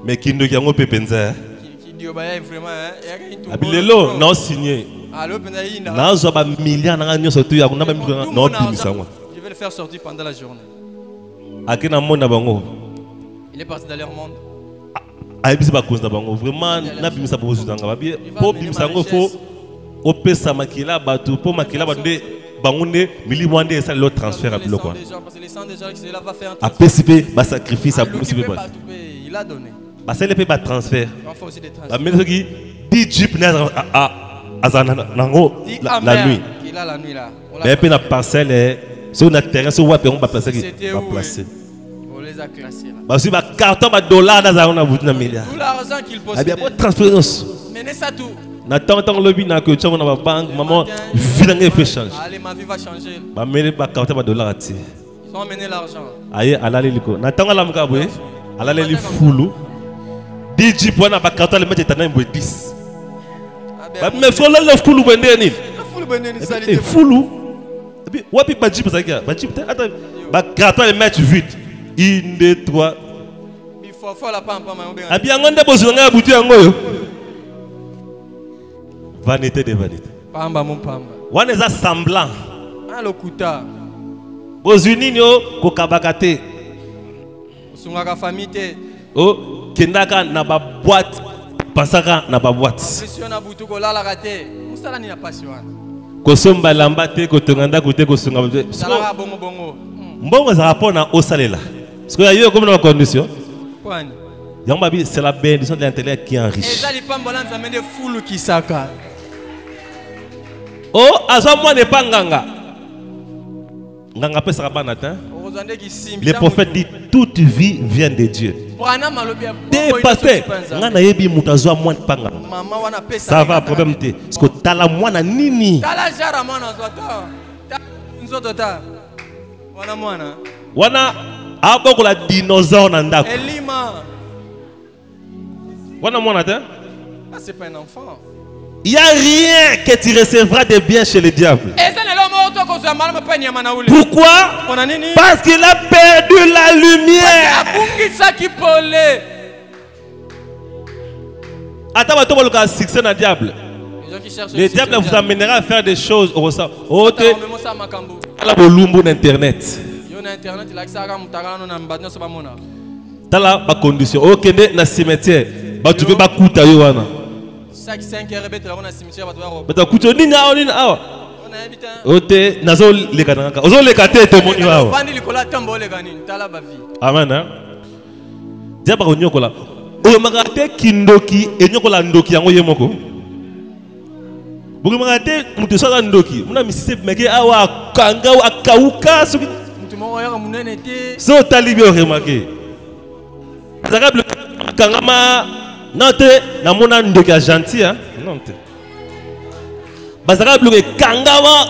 B: Mais kindo ki yango pepenza.
D: Qui dio ba vraiment hein.
B: Abilelo non signé.
D: Allo penza ina.
B: Na zo ba milliard na nyo surtout ya kuna ba non bimisa moi.
D: Je vais le faire sortir pendant la journée.
B: Akena mona bango.
D: Il est parti dans leur monde.
B: Aibisi ba cause na bango vraiment na bimisa po zanga ba bien po bimisa ngo fo opesa makila batu po makila bande bangunde mili mwande esa le transfert à bloc quoi.
D: Parce que les sangs déjà que cela va faire un
B: transfert. A PCP ba sacrifice à PCP ba.
D: Il a donné.
B: Ba c'est le pa transfert.
D: On fait aussi des transferts.
B: Ba meso ki 10 jeep na azana nango la nuit.
D: Il a la nuit là.
B: Mais pe na parcelle sur na terrain sur wape on ba placer qui ba placer.
D: On les a classés là.
B: Bah si ba carton ba dollar na za on a bout na milliard.
D: Tout l'argent qu'il possède.
B: Ah bien transférence.
D: Mais ça tout.
B: Na tant lobby na que tu on a banque maman vidange fait change.
D: Allez ma vie va changer.
B: Ba mele ba carton ba dollar ati.
D: Ils ont amené l'argent.
B: Aye alale liko. Na tant la muka boye. Alale li fulu. DJ pour na ba carton le mettre tana mbo 10. Ba me faut le fulu bende ni.
D: Fulu bende ni salité.
B: Fulu. Et puis wapi ba jip ça kia. Ba jip attends ba carton le mettre vide. 1 2 3.
D: Il faut la pampa ma.
B: Ah bien on débose nga butu yango yo. Vanité de vanité.
D: Pamba mon pamba.
B: Wana eza semblant.
D: Ah lokuta.
B: Bozuninyo kokabakate.
D: Sungaka famille te.
B: Oh kendaka na ba boîte, pasaka na ba boîte.
D: Pression na butu ko la raté. Musala ni na passion.
B: Kosomba lambate kotonganda kote kosunga.
D: Sala bongo bongo.
B: Mbongo za rapport na osalela. Parce que yo comme dans la condition.
D: Kwani.
B: Yambabi c'est la bénédiction de l'intellect qui enrichit.
D: Et ça les pambola ça mène fulu qui saka.
B: Oh, azo moi n'est pas nganga. Nganga peut sera banatin. Les prophètes disent toute vie vient de Dieu. Des pasteurs, ngana yebi mutazo moi pas nganga. Ça va problème te. Parce que tala moi na nini.
D: Tala jara moi na zota. Nzoto ta. Wana mwana.
B: Wana aboko la dinosaure na ndako.
D: Elima.
B: Wana mwana te.
D: Ah c'est pas un enfant.
B: Il n'y a rien que tu recevras de bien chez le diable. Pourquoi? Parce qu'il a perdu la lumière. Attends, tu vas succès dans le diable. Le diable vous amènera à faire des choses au ressort. Oh, tu as le Internet. Tu as la condition. Ok, dans le cimetière. Tu veux pas couper. Chaque 5 heures, tu as un cimetière. Tu as un Ote nazo lekananga. Ozo lekate témoigner wa. Amen. Dia ba konyokola. O magate kindoki enyokola ndoki yango yemoko. Buki magate mutu sala ndoki. Muna misise meke awa kanga akauka soki. Mutu mo ya munene te. So talibi o remarqué. Zakable kangama nante na mona ndoki a gentil hein. Non te. Bazaka bloqué kangama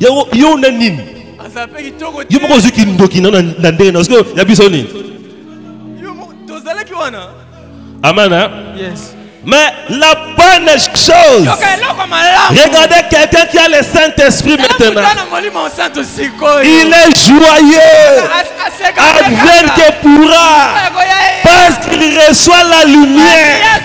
B: yo nanine azape kitoko yo moko zuki ndoki na ndenge na parce que ya bisoni yo tozala ki wana amen hein? Yes. Mais la bonne chose, regardez quelqu'un qui a le Saint-Esprit maintenant. Il est joyeux, avec et pourra, parce qu'il reçoit la lumière.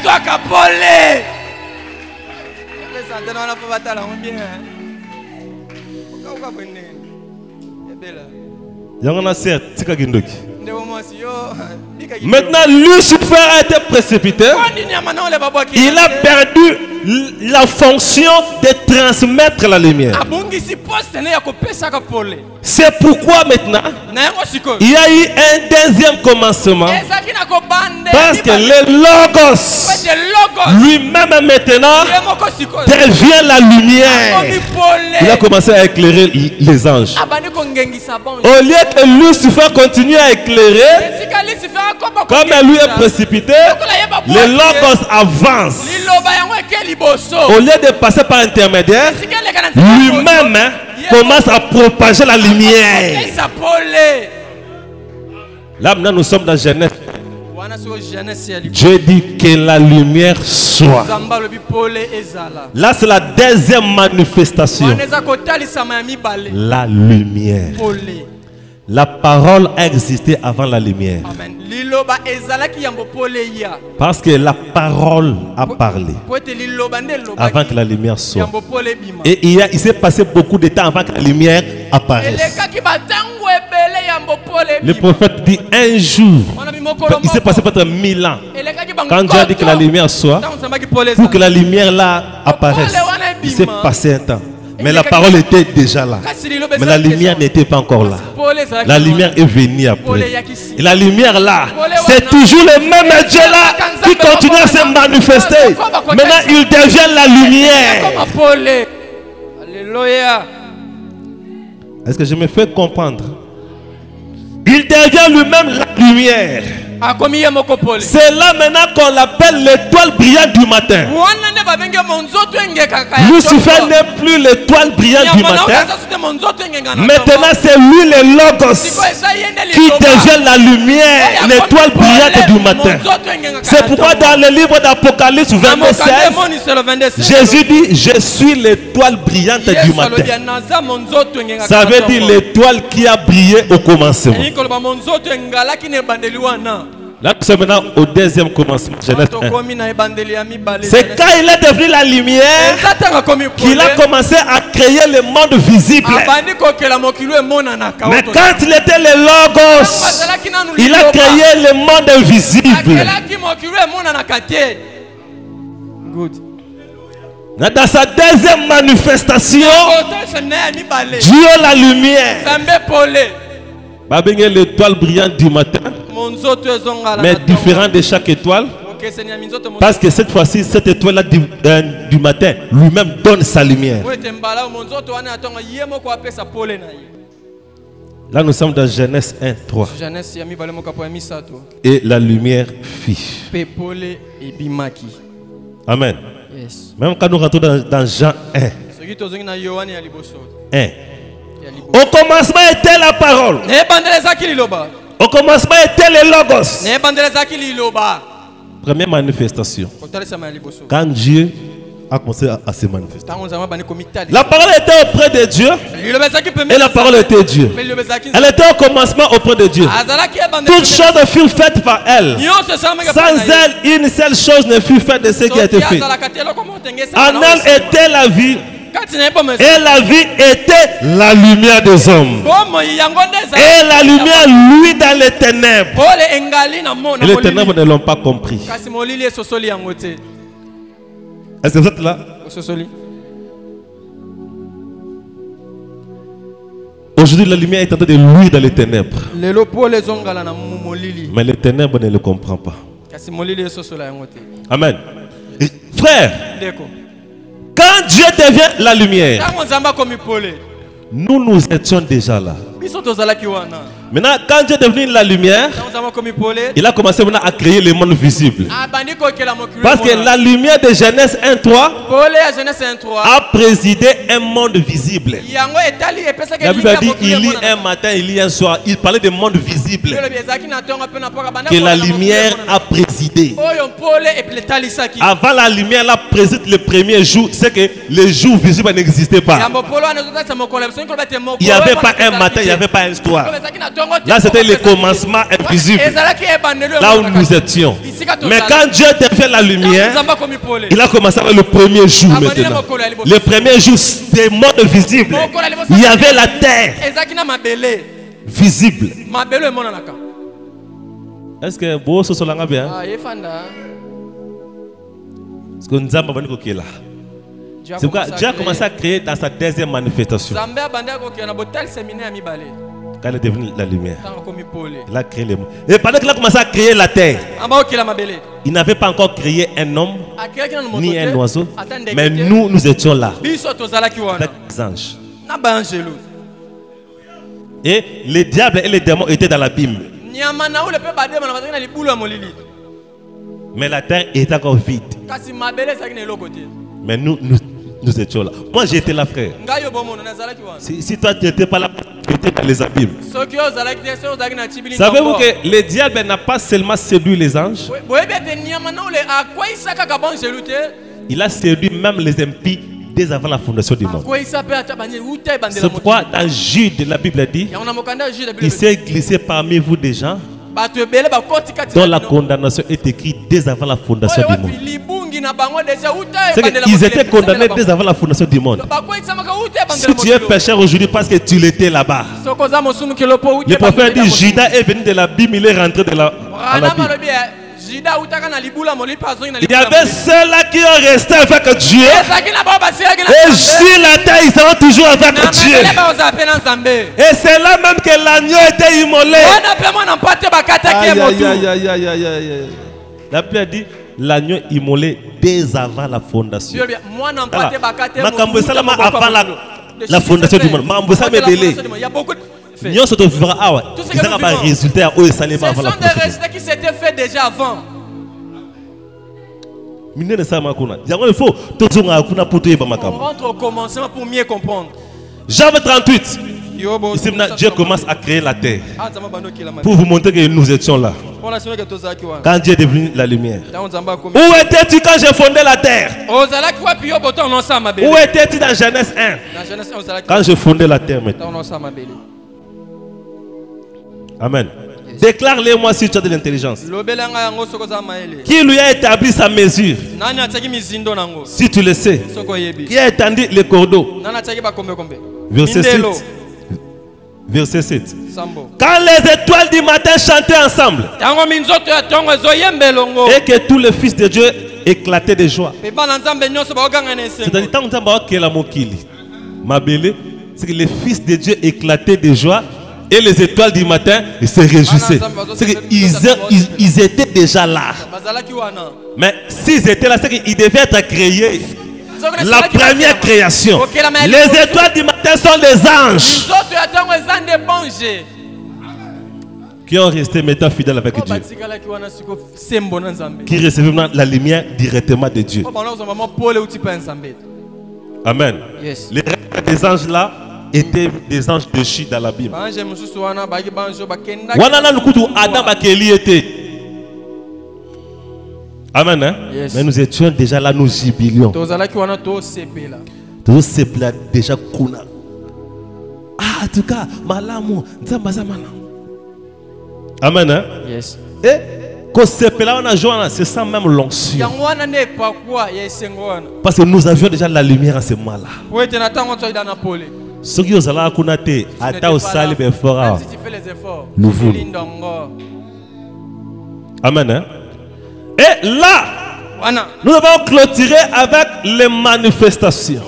B: Maintenant, Lucifer a été précipité. Il a perdu la fonction de transmettre la lumière. C'est pourquoi maintenant il y a eu un deuxième commencement. Parce que le Logos lui-même maintenant devient la lumière. Il a commencé à éclairer les anges. Au lieu que Lucifer continue à éclairer, comme lui est précipité, le Logos avance. Au lieu de passer par intermédiaire, lui-même commence à propager la lumière. Là maintenant nous sommes dans Genèse. Dieu dit que la lumière soit. Là c'est la deuxième manifestation. La lumière. La parole a existé avant la lumière. Parce que la parole a parlé avant que la lumière soit. Et il s'est passé beaucoup de temps avant que la lumière apparaisse. Le prophète dit un jour. Il s'est passé peut-être 1000 ans. Quand Dieu a dit que la lumière soit, pour que la lumière là apparaisse, il s'est passé un temps. Mais la parole était déjà là. Mais la lumière n'était pas encore là. La lumière est venue après. Et la lumière là, c'est toujours le même Dieu là qui continue à se manifester. Maintenant, il devient la lumière. Alléluia. Est-ce que je me fais comprendre? Il devient lui-même la lumière. C'est là maintenant qu'on l'appelle l'étoile brillante du matin. Lucifer n'est plus l'étoile brillante du matin. Maintenant c'est lui le Logos qui devient la lumière, l'étoile brillante du matin. C'est pourquoi dans le livre d'Apocalypse 22:16, Jésus dit: je suis l'étoile brillante du matin. Ça veut dire l'étoile qui a brillé au commencement. Là, nous sommes maintenant au deuxième commencement. Genèse 1. C'est quand il est devenu la lumière qu'il a commencé à créer le monde visible. Mais quand il était le Logos, il a créé le monde invisible. Dans sa deuxième manifestation, Dieu la lumière. L'étoile brillante du matin, mais différent de chaque étoile, parce que cette fois-ci, cette étoile-là du matin, lui-même donne sa lumière. Là, nous sommes dans Genèse 1:3. Et la lumière fit. Amen. Même quand nous rentrons dans Jean 1. Au commencement était la parole. Au commencement était le Logos. Première manifestation. Quand Dieu a commencé à se manifester. La parole était auprès de Dieu. Et la parole était Dieu. Elle était au commencement auprès de Dieu. Toutes choses furent faites par elle. Sans elle, une seule chose ne fut faite de ce qui a été fait. En elle était la vie. Et la vie était la lumière des hommes. Et la lumière, lui, dans les ténèbres. Et les ténèbres ne l'ont pas compris. Est-ce que vous êtes là? Aujourd'hui, la lumière est en train de luire dans les ténèbres. Mais les ténèbres ne le comprennent pas. Amen. Et frère, quand Dieu devient la lumière, nous étions déjà là. Maintenant, quand Dieu est devenu la lumière, il a commencé maintenant à créer le monde visible. Parce que la lumière de Genèse 1.3 a présidé un monde visible. La Bible dit il lit un matin, il lit un soir. Il parlait de monde visible que la lumière a présidé. Avant la lumière, la préside le premier jour, c'est que le jour visible n'existait pas. Il n'y avait pas un matin, il n'y avait pas un soir. Là, c'était le commencement invisible. Là où nous étions. Mais quand Dieu a fait la lumière, il a commencé avec le premier jour maintenant. Le premier jour des mondes visibles. Il y avait la terre visible. Est-ce que vous vous souvenez bien? Est-ce que nous avons dit là? C'est pourquoi Dieu a commencé à créer dans sa deuxième manifestation. Quand il est devenu la lumière, il a créé le monde. Et pendant qu'il a commencé à créer la terre, il n'avait pas encore créé un homme ni un oiseau. Mais nous étions là. Avec les anges. Et les diables et les démons étaient dans l'abîme. Mais la terre était encore vide. Mais nous étions là. Moi j'étais là, frère. Si toi tu n'étais pas là, tu étais dans les abîmes. Savez-vous que le diable n'a pas seulement séduit les anges, il a séduit même les impies dès avant la fondation du monde. C'est pourquoi dans Jude, la Bible dit, il s'est glissé parmi vous des gens dont la condamnation est écrite dès avant la fondation du monde. C'est qu'ils étaient condamnés dès avant la fondation du monde. Si tu es pécheur aujourd'hui parce que tu l'étais là-bas. Le prophète dit, Judas est venu de l'abîme, il est rentré de l'abîme. Il y avait ceux-là qui ont resté avec Dieu. Et sur la terre, ils seront toujours avec Dieu. Et c'est là même que l'agneau était immolé. La Bible dit, l'agneau immolé dès avant la fondation. Avant la fondation du monde. Nous sommes des résultats avant la fondation.
D: Qui s'était fait déjà avant.
B: Il faut on
D: rentre au commencement pour mieux comprendre.
B: Jean 38. Ici, Dieu commence à créer la terre pour vous montrer que nous étions là. Quand Dieu est devenu la lumière. Où étais-tu quand j'ai fondé la terre? Où étais-tu dans Genèse 1 quand j'ai fondé la terre maintenant? Amen. Déclare-les-moi si tu as de l'intelligence. Qui lui a établi sa mesure? Si tu le sais. Qui a étendu les cordeaux? Verset 7. Verset 7. Quand les étoiles du matin chantaient ensemble et que tous les fils de Dieu éclataient de joie. C'est-à-dire c'est que les fils de Dieu éclataient de joie. Et les étoiles du matin, ils se réjouissaient. Ils étaient déjà là. Mais s'ils étaient là, c'est qu'ils devaient être créés. La première création. Les étoiles du matin sont des anges qui ont resté maintenant fidèles avec Dieu. Qui recevaient la lumière directement de Dieu. Amen. Les rêves des anges là étaient des anges déchus dans la Bible. Amen. Hein? Yes. Mais nous étions déjà là, nous jubilions. Tous ces plats déjà kuna. Ah, en tout cas, malamu, amen. Hein? Yes. Et quand ces plats on a joué, c'est ça même l'onction. Parce que nous avions déjà la lumière à ce moment-là. Ceux qui ont la kunate, ata au sali befora. Nous voulons. Amen. Hein? Et là, nous avons clôturé avec les manifestations.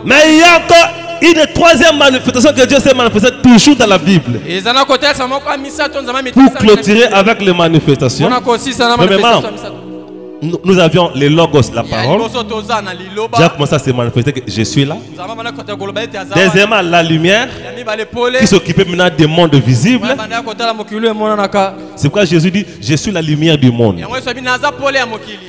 B: Mais il y a encore une troisième manifestation que Dieu s'est manifestée toujours dans la Bible. Pour clôturer avec les manifestations, premièrement, nous avions les logos, la parole. Dieu a commencé à se manifester que je suis là. Deuxièmement, la lumière qui s'occupait maintenant des mondes visibles. C'est pourquoi Jésus dit je suis la lumière du monde.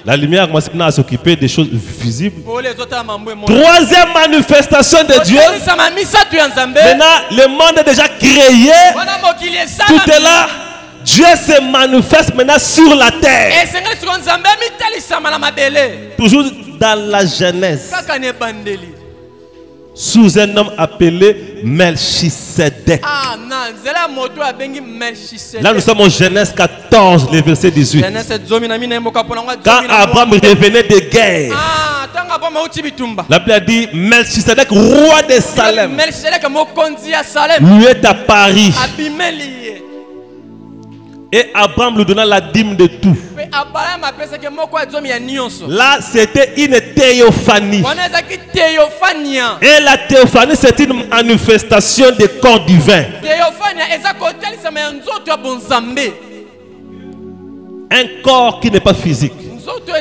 B: La lumière commence maintenant à s'occuper des choses visibles. Troisième manifestation de Dieu. Maintenant, le monde est déjà créé. Tout est là. Dieu se manifeste maintenant sur la terre. Toujours dans la Genèse. Sous un homme appelé Melchisedec. Là nous sommes en Genèse 14, le verset 18. Quand Abraham revenait de guerre, la Bible a dit Melchisedec, roi de Salem, lui est apparu. Et Abraham lui donna la dîme de tout. Là, c'était une théophanie. Et la théophanie, c'est une manifestation du corps divin. Un corps qui n'est pas physique.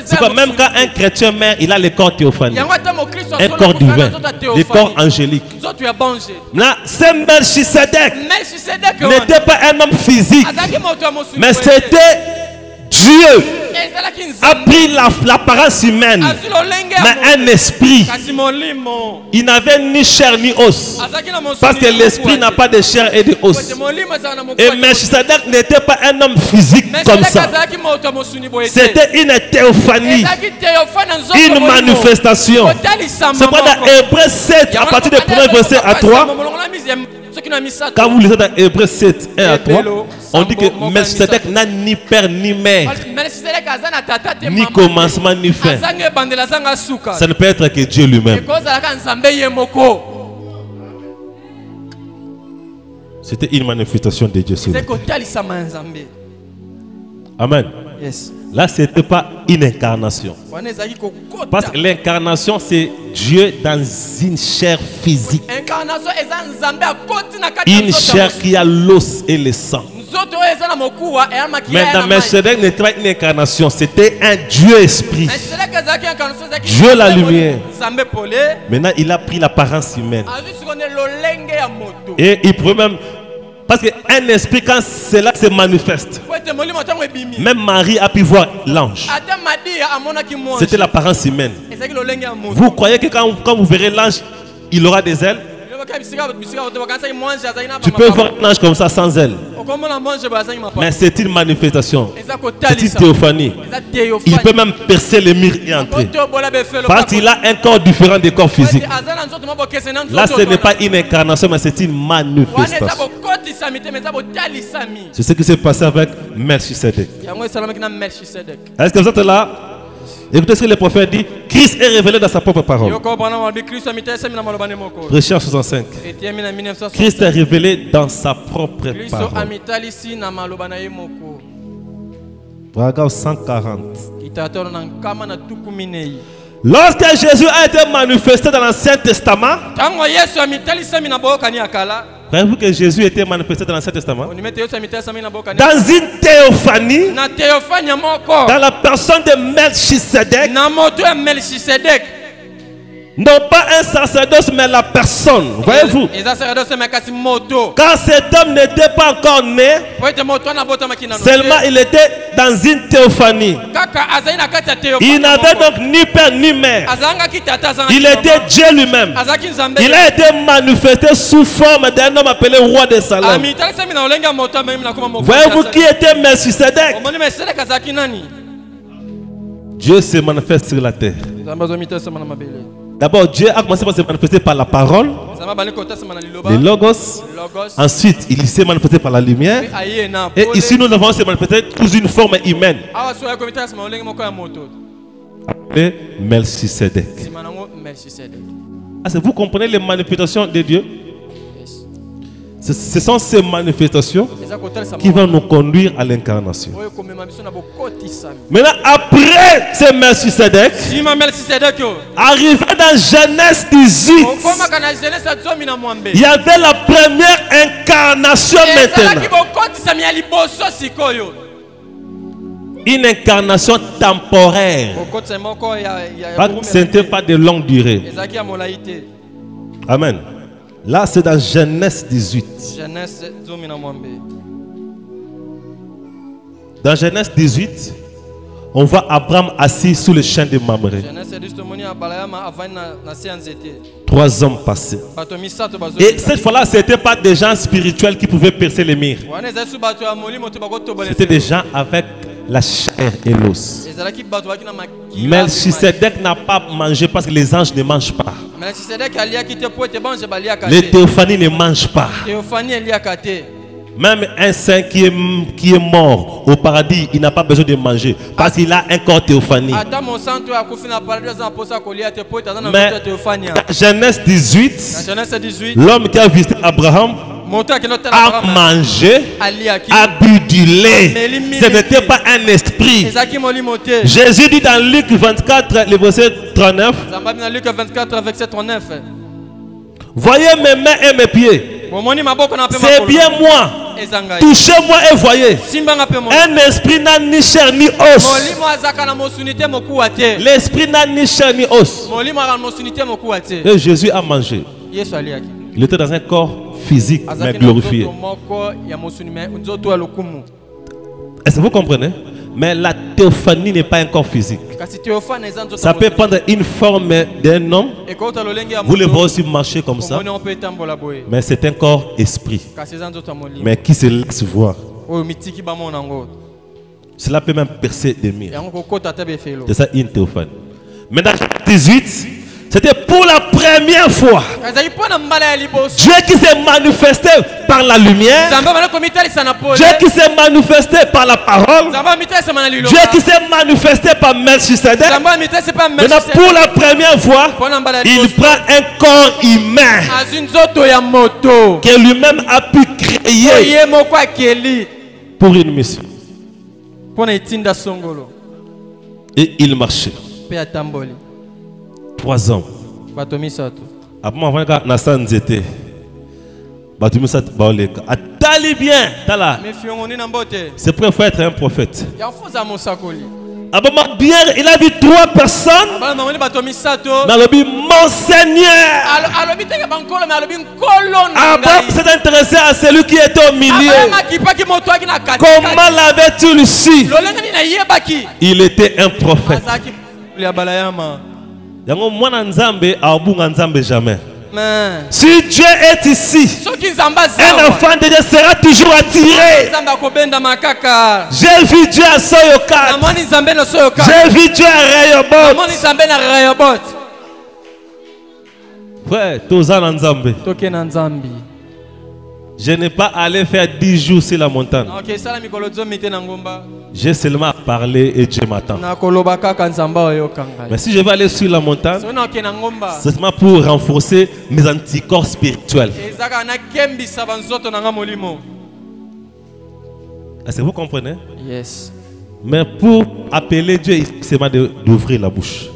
B: C'est comme même quand un chrétien meurt, il a le corps théophanique. Un corps divin, le corps angélique. Là, c'est Melchisedec n'était pas un homme physique, mais c'était Dieu a pris l'apparence humaine, mais un esprit. Il n'avait ni chair ni os, parce que l'esprit n'a pas de chair et de os. Et Melchisedec n'était pas un homme physique comme ça. C'était une théophanie, une manifestation. C'est pas dans Hébreux 7, à partir du premier verset à 3. Quand vous lisez dans Hébreux 7, 1 à 3, on dit que Melchisedec n'a ni père ni mère, ni commencement ni fin. Ça ne peut être que Dieu lui-même. C'était une manifestation de Dieu sur la terre. Amen. Là, ce n'était pas une incarnation. Parce que l'incarnation, c'est Dieu dans une chair physique. Une chair qui a l'os et le sang. Mais dans Melchisedec n'était pas une incarnation, c'était un Dieu esprit. Dieu la lumière. Maintenant, il a pris l'apparence humaine. Et il pouvait même... Parce qu'un esprit, quand cela se manifeste, même Marie a pu voir l'ange. C'était l'apparence humaine. Vous croyez que quand vous verrez l'ange, il aura des ailes? Tu peux voir un ange comme ça sans ailes. Mais c'est une manifestation. C'est une théophanie. Il peut même percer les murs et entrer. Parce qu'il a un corps différent des corps physiques. Là, ce n'est pas une incarnation, mais c'est une manifestation. C'est ce qui s'est passé avec Melchisedec. Est-ce que vous êtes là? Écoutez ce que le prophète dit. Christ est révélé dans sa propre parole. Richard 65. Christ est révélé dans sa propre parole. Paragraphe 140. Lorsque Jésus a été manifesté dans l'Ancien Testament, croyez-vous que Jésus était manifesté dans l'Ancien Testament? Dans une théophanie, dans la personne de Melchisedec, non pas un sacerdoce, mais la personne. Voyez-vous? Quand cet homme n'était pas encore né, seulement il était dans une théophanie. Il n'avait donc ni père ni mère. Il était Dieu lui-même. Il a été manifesté sous forme d'un homme appelé roi de Salem. Voyez-vous qui était Melchisedec? Dieu se manifeste sur la terre. D'abord, Dieu a commencé par se manifester par la parole, les logos. Ensuite, il s'est manifesté par la lumière. Et ici, nous devons se manifester sous une forme humaine. Appelé Melchisedec. Vous comprenez les manifestations de Dieu? Ce sont ces manifestations qui vont nous conduire à l'incarnation. Maintenant, après ces Melchisedec, arrivé dans Genèse 18, il y avait la première incarnation maintenant. Une incarnation temporaire. Ce n'était pas de longue durée. Amen. Là, c'est dans Genèse 18. Dans Genèse 18, on voit Abraham assis sous le champ de Mamré. 3 hommes passés. Et cette fois-là, ce n'était pas des gens spirituels qui pouvaient percer les murs. C'était des gens avec la chair et l'os. Melchisedec n'a pas mangé parce que les anges ne mangent pas. Les théophanies ne mangent pas. Même un saint qui est mort au paradis, il n'a pas besoin de manger parce qu'il a un corps théophanie. Mais dans Genèse 18, l'homme qui a visité Abraham a mangé, a bu du lait. Ce n'était pas un esprit. Jésus dit dans Luc 24, le verset 39, voyez mes mains et mes pieds. C'est bien moi. Touchez-moi et voyez. Un esprit n'a ni chair ni os. L'esprit n'a ni chair ni os. Et Jésus a mangé. Il était dans un corps physique mais glorifié. Est-ce que vous comprenez? Mais la théophanie n'est pas un corps physique. Ça peut prendre une forme d'un homme. Vous le voyez aussi marcher comme ça. Mais c'est un corps esprit. Mais qui se laisse voir. Cela peut même percer des murs. C'est ça une théophanie. Mais dans 18, c'était pour la première fois. Dieu qui s'est manifesté par la lumière. Dieu qui s'est manifesté par la parole. Dieu qui s'est manifesté par Melchisedec. Maintenant, pour la première fois, il prend un corps humain que lui-même a pu créer pour une mission. Et il marchait. 3 ans. Après, Nassan Zete. Attali bien. C'est pour être un prophète. Il a vu 3 personnes. Mon Seigneur. Abraham s'est intéressé à celui qui était au milieu. Comment l'avait-il su? Il était un prophète. Jamais. Si Dieu est ici, un enfant de Dieu sera toujours attiré. J'ai vu Dieu à Soyokat. J'ai vu Dieu à Rayobot. Frère, je n'ai pas allé faire 10 jours sur la montagne. J'ai seulement parlé et Dieu m'attend. Mais si je vais aller sur la montagne, c'est seulement pour renforcer mes anticorps spirituels. Est-ce que vous comprenez?
D: Yes.
B: Mais pour appeler Dieu, c'est d'ouvrir la bouche.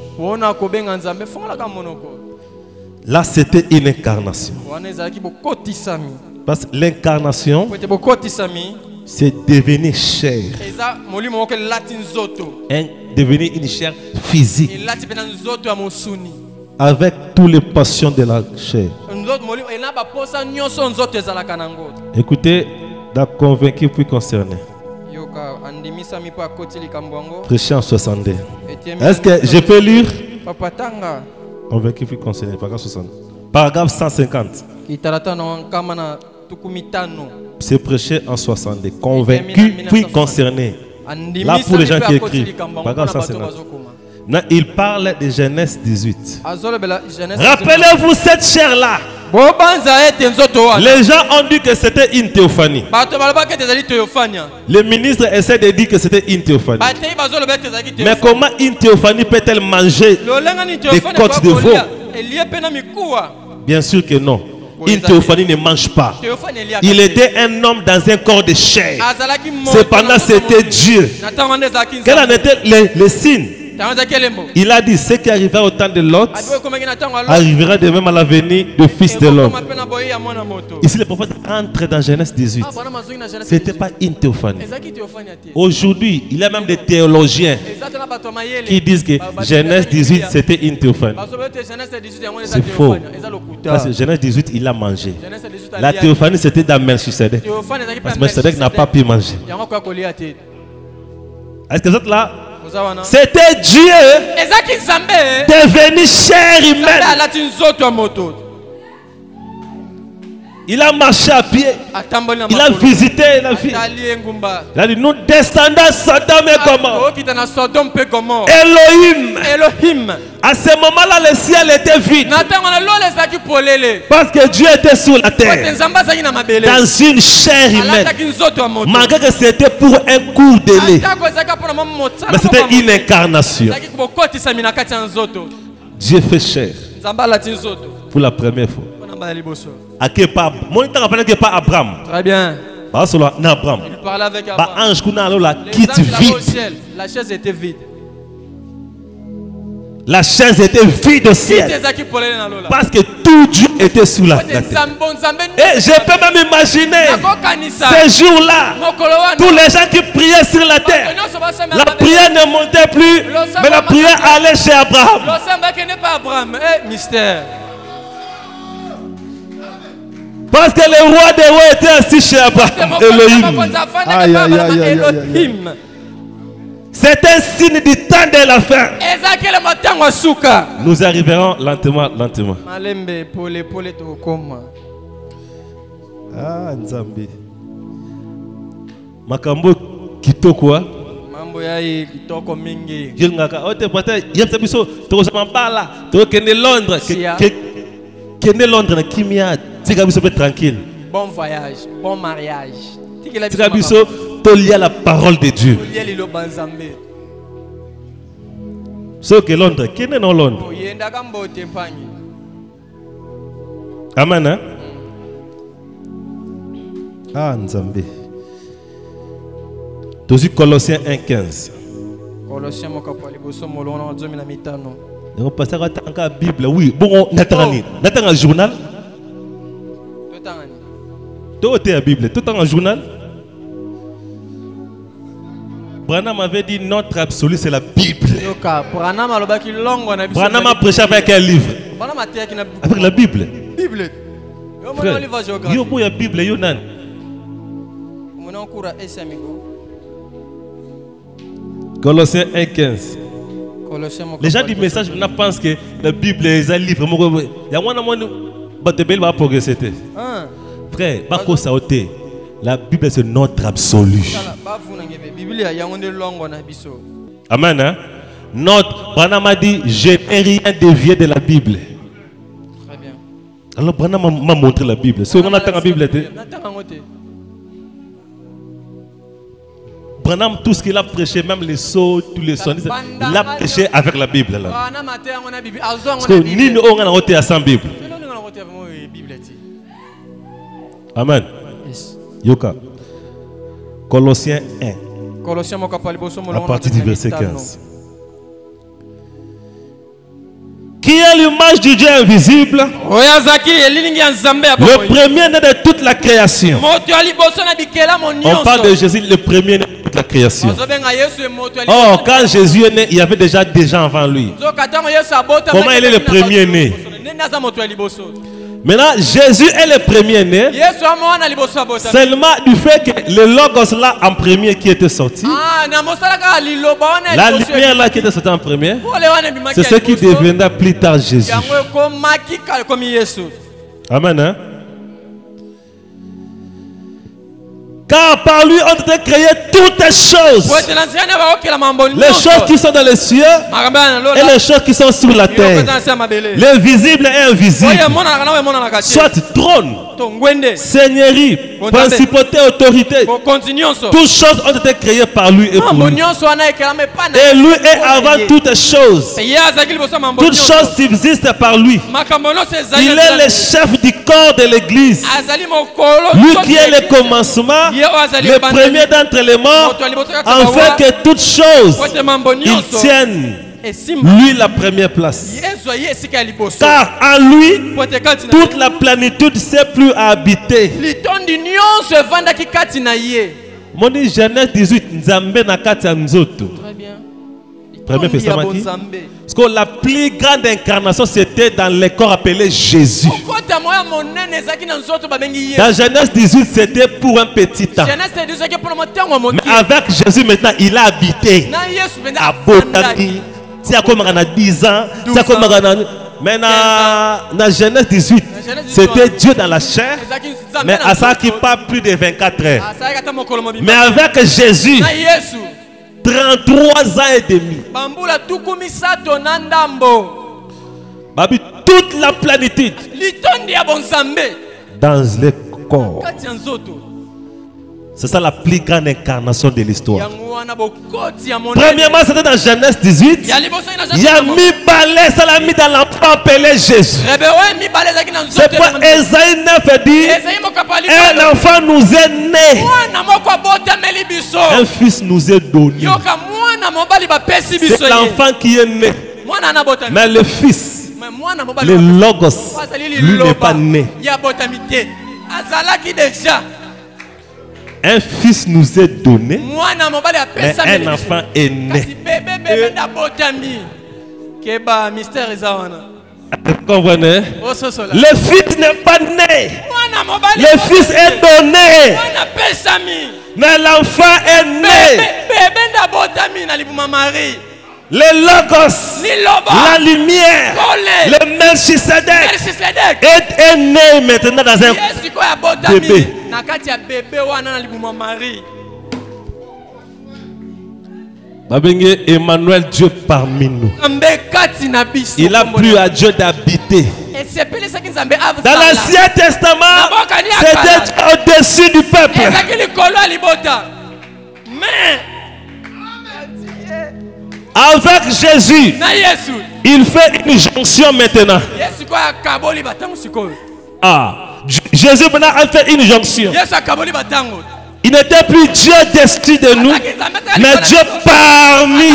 B: Là, c'était une incarnation. Parce que l'incarnation, c'est devenir chair. Devenir une chair physique. Avec toutes les passions de la chair. Écoutez, d'être convaincu puis concerné. Prêché en 62. Est-ce que je peux lire? Convaincu puis concerné. Paragraphe 60. Paragraphe 150. C'est prêché en 62. Convaincu puis concerné. Là pour les gens qui écrivent. Paragraphe 150. Non, il parle de Genèse 18. Rappelez-vous cette chair-là. Les gens ont dit que c'était une théophanie. Le ministre essaie de dire que c'était une théophanie. Mais comment une théophanie peut-elle manger des côtes de veau? Bien sûr que non. Une théophanie ne mange pas. Il était un homme dans un corps de chair. Cependant, c'était Dieu. Quels en étaient les signes? Il a dit, ce qui arrivera au temps de Lot arrivera de même à la venue du Fils de l'homme. Ici, le prophète entre dans Genèse 18. Ce n'était pas une théophanie. Aujourd'hui, il y a même des théologiens qui disent que Genèse 18, c'était une théophanie. C'est faux. Parce que Genèse 18, il a mangé. La théophanie, c'était dans Melchisedec. Parce que Melchisedec n'a pas pu manger. Est-ce que vous êtes là? C'était Dieu devenu chair humaine. Il a marché à pied. Il a visité la vie. Il a dit, nous descendons Sodome et Gomorrhe. Elohim. À ce moment-là, le ciel était vide. Parce que Dieu était sur la terre. Dans une chair humaine. Malgré que c'était pour un cours de lait. Mais c'était une incarnation. Dieu fait chair. Pour la première fois. À qui pas? Moi, je ne pas Abraham.
D: Très bien.
B: Abraham.
D: Il parlait avec Abraham. La chaise était vide.
B: La chaise était vide au ciel. Parce que tout Dieu était sous la terre. Et je peux même imaginer ces jours-là, tous les gens qui priaient sur la terre, la prière ne montait plus, mais la prière allait chez Abraham.
D: Mystère.
B: Parce que le roi des rois était assis chez Abraham. Elohim. C'est un signe du temps de la fin. Nous arriverons lentement. Ah, Nzambi. Makambo kitoko. Mambo
D: yayi kitoko mingi.
B: Jilngaka ote pata yepsa biso to sama bala to kende Londres kende Londres na kimia tika biso pe tranquille.
D: Bon voyage, bon mariage.
B: Tika biso to lia la parole de Dieu. So que Londres kende no Londres. Amen hein? Ah Nzambe. Tozi Colossiens 1:15.
D: Colossiens mokapali boso molona 2005.
B: On passe à la Bible. Oui, bon, on attend un journal. Tout est la Bible. Tout est un journal. Branham avait dit notre absolu c'est la Bible. Branham a prêché avec un livre. Avec la Bible. Frère, il y a Bible, il y a Colossiens 1:15. Les gens du message pensent que la Bible est un livre. Il y a un progresser. Frère, la Bible c'est notre absolu. Amen. Hein? Notre Branham a dit je n'ai rien dévié de la Bible.
D: Très bien.
B: Alors Branham m'a montré la Bible. Si on attend la Bible, Branham, tout ce qu'il a prêché, même les sauts, tous les sons, il a prêché avec la Bible. Là. Parce que ni nous on a ôté à 100 Bible. Amen.
D: Yes.
B: Yoka. Colossiens 1. À partir du verset 15. Qui est l'image du Dieu invisible? Le premier-né de toute la création. On parle de Jésus, le premier-né de toute la création. Or, quand Jésus est né, il y avait déjà des gens avant lui. Comment il est le premier-né? Maintenant, Jésus est le premier-né. Seulement du fait que le Logos là en premier qui était sorti, la lumière là qui était sortie en premier, c'est ce qui deviendra plus tard Jésus. Amen. Hein? Car par lui ont été créées toutes les choses. Les choses qui sont dans les cieux et les choses qui sont sur la terre. Les visibles et invisibles. Soit trône, seigneurie, principauté, autorité. Toutes choses ont été créées par lui et pour lui. Et lui est avant toutes choses. Toutes choses subsistent par lui. Il est le chef du corps de l'église. Lui qui est le commencement, le premier d'entre les morts, afin que toutes choses, il tienne lui la première place. Car en lui, toute la plénitude s'est plus à habiter. Mon dit Genèse 18, Nzambe na kati ya nzoto. Très bien. Premier Testament qui? Parce que la plus grande incarnation c'était dans le corps appelé Jésus. Dans Genèse 18 c'était pour un petit temps. Mais avec Jésus maintenant il a habité. À Botani. C'est comme on a 10 ans. C'est comme on a... Mais dans Genèse 18, c'était Dieu dans la chair, mais à ça qui pas plus de 24 heures. Mais avec Jésus, 33 ans et demi. Toute la plénitude dans le corps. C'est ça la plus grande incarnation de l'histoire. Premièrement, c'était dans Genèse 18. Il y a mis balai, ça l'a mis dans l'enfant appelé Jésus. C'est pourquoi Esaïe 9 dit un enfant nous est né. Un fils nous est donné. C'est l'enfant qui est né. Mais le fils, le logos, lui n'est pas né. Un fils nous est donné, mais un enfant est né. Vous comprenez? Le fils n'est pas né. Le fils est donné, mais l'enfant est né. Le logos, la lumière, le Melchisedec est né maintenant dans un bébé. Emmanuel, Dieu parmi nous. Il a plu à Dieu d'habiter. Dans l'Ancien Testament, c'était au-dessus du peuple. Mais avec Jésus, il fait une jonction maintenant. Jésus maintenant a fait une jonction. Il n'était plus Dieu dessus de nous, mais Dieu parmi.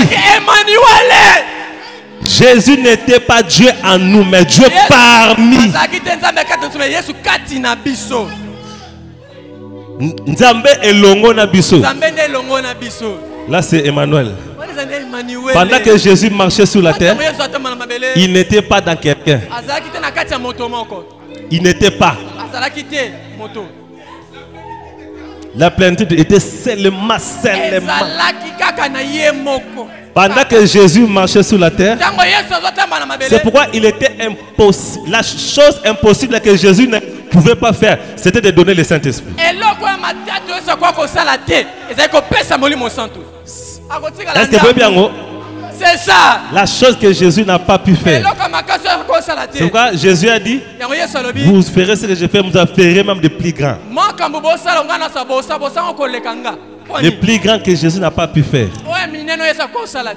B: Jésus n'était pas Dieu en nous, mais Dieu parmi. Nzambe elongo na biso. Là c'est Emmanuel. Pendant que Jésus marchait sur la terre, il n'était pas dans quelqu'un. Il n'était pas. La plénitude était seulement. Pendant que Jésus marchait sur la terre, c'est pourquoi il était impossible. La chose impossible que Jésus ne pouvait pas faire, c'était de donner le Saint-Esprit. Est-ce que vous voyez bien? C'est ça. La chose que Jésus n'a pas pu faire. C'est pourquoi Jésus a dit, vous ferez ce que je fais, vous en ferez même de plus grands. Le plus grand que Jésus n'a pas pu faire.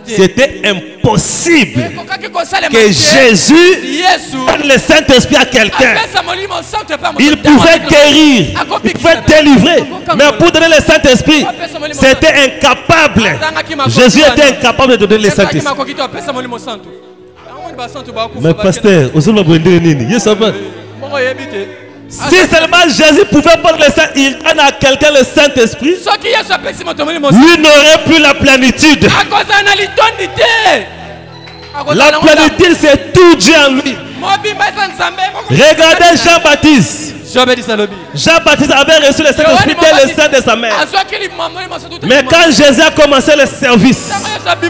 B: C'était impossible que Jésus donne le Saint-Esprit à quelqu'un. Il pouvait guérir, il pouvait délivrer, mais pour donner le Saint-Esprit, c'était incapable. Jésus était incapable de donner le Saint-Esprit. Mais pasteur, si seulement Jésus pouvait prendre le Saint, il donne à quelqu'un le Saint-Esprit, lui n'aurait plus la plénitude. La plénitude, c'est tout Dieu en lui. Regardez Jean-Baptiste. Jean-Baptiste avait reçu le Saint-Esprit dès le sein de sa mère. Mais quand Jésus a commencé le service,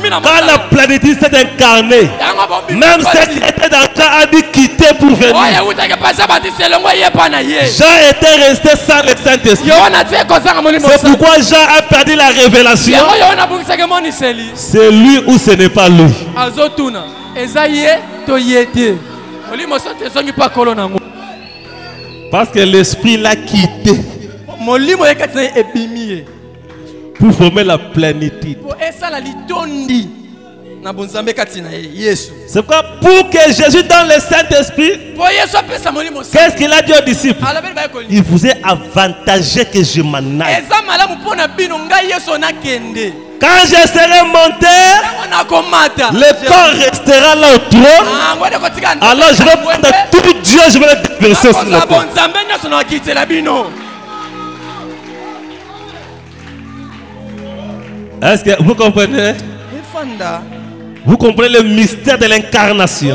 B: quand la plénitude s'est incarnée, Même secrétaire d'État a dû quitter pour venir. Jean était resté sans le Saint-Esprit. C'est pourquoi Jean a perdu la révélation. C'est lui ou ce n'est pas lui. Parce que l'Esprit l'a quitté pour former la plénitude. C'est pourquoi pour que Jésus donne le Saint-Esprit, qu'est-ce qu'il a dit aux disciples? Il vous est avantagé que je m'en aille. Quand je serai monté, le corps restera là au trône. Alors je vais prendre tout Dieu, je vais le déverser sur le corps. Est-ce que vous comprenez? Vous comprenez le mystère de l'incarnation.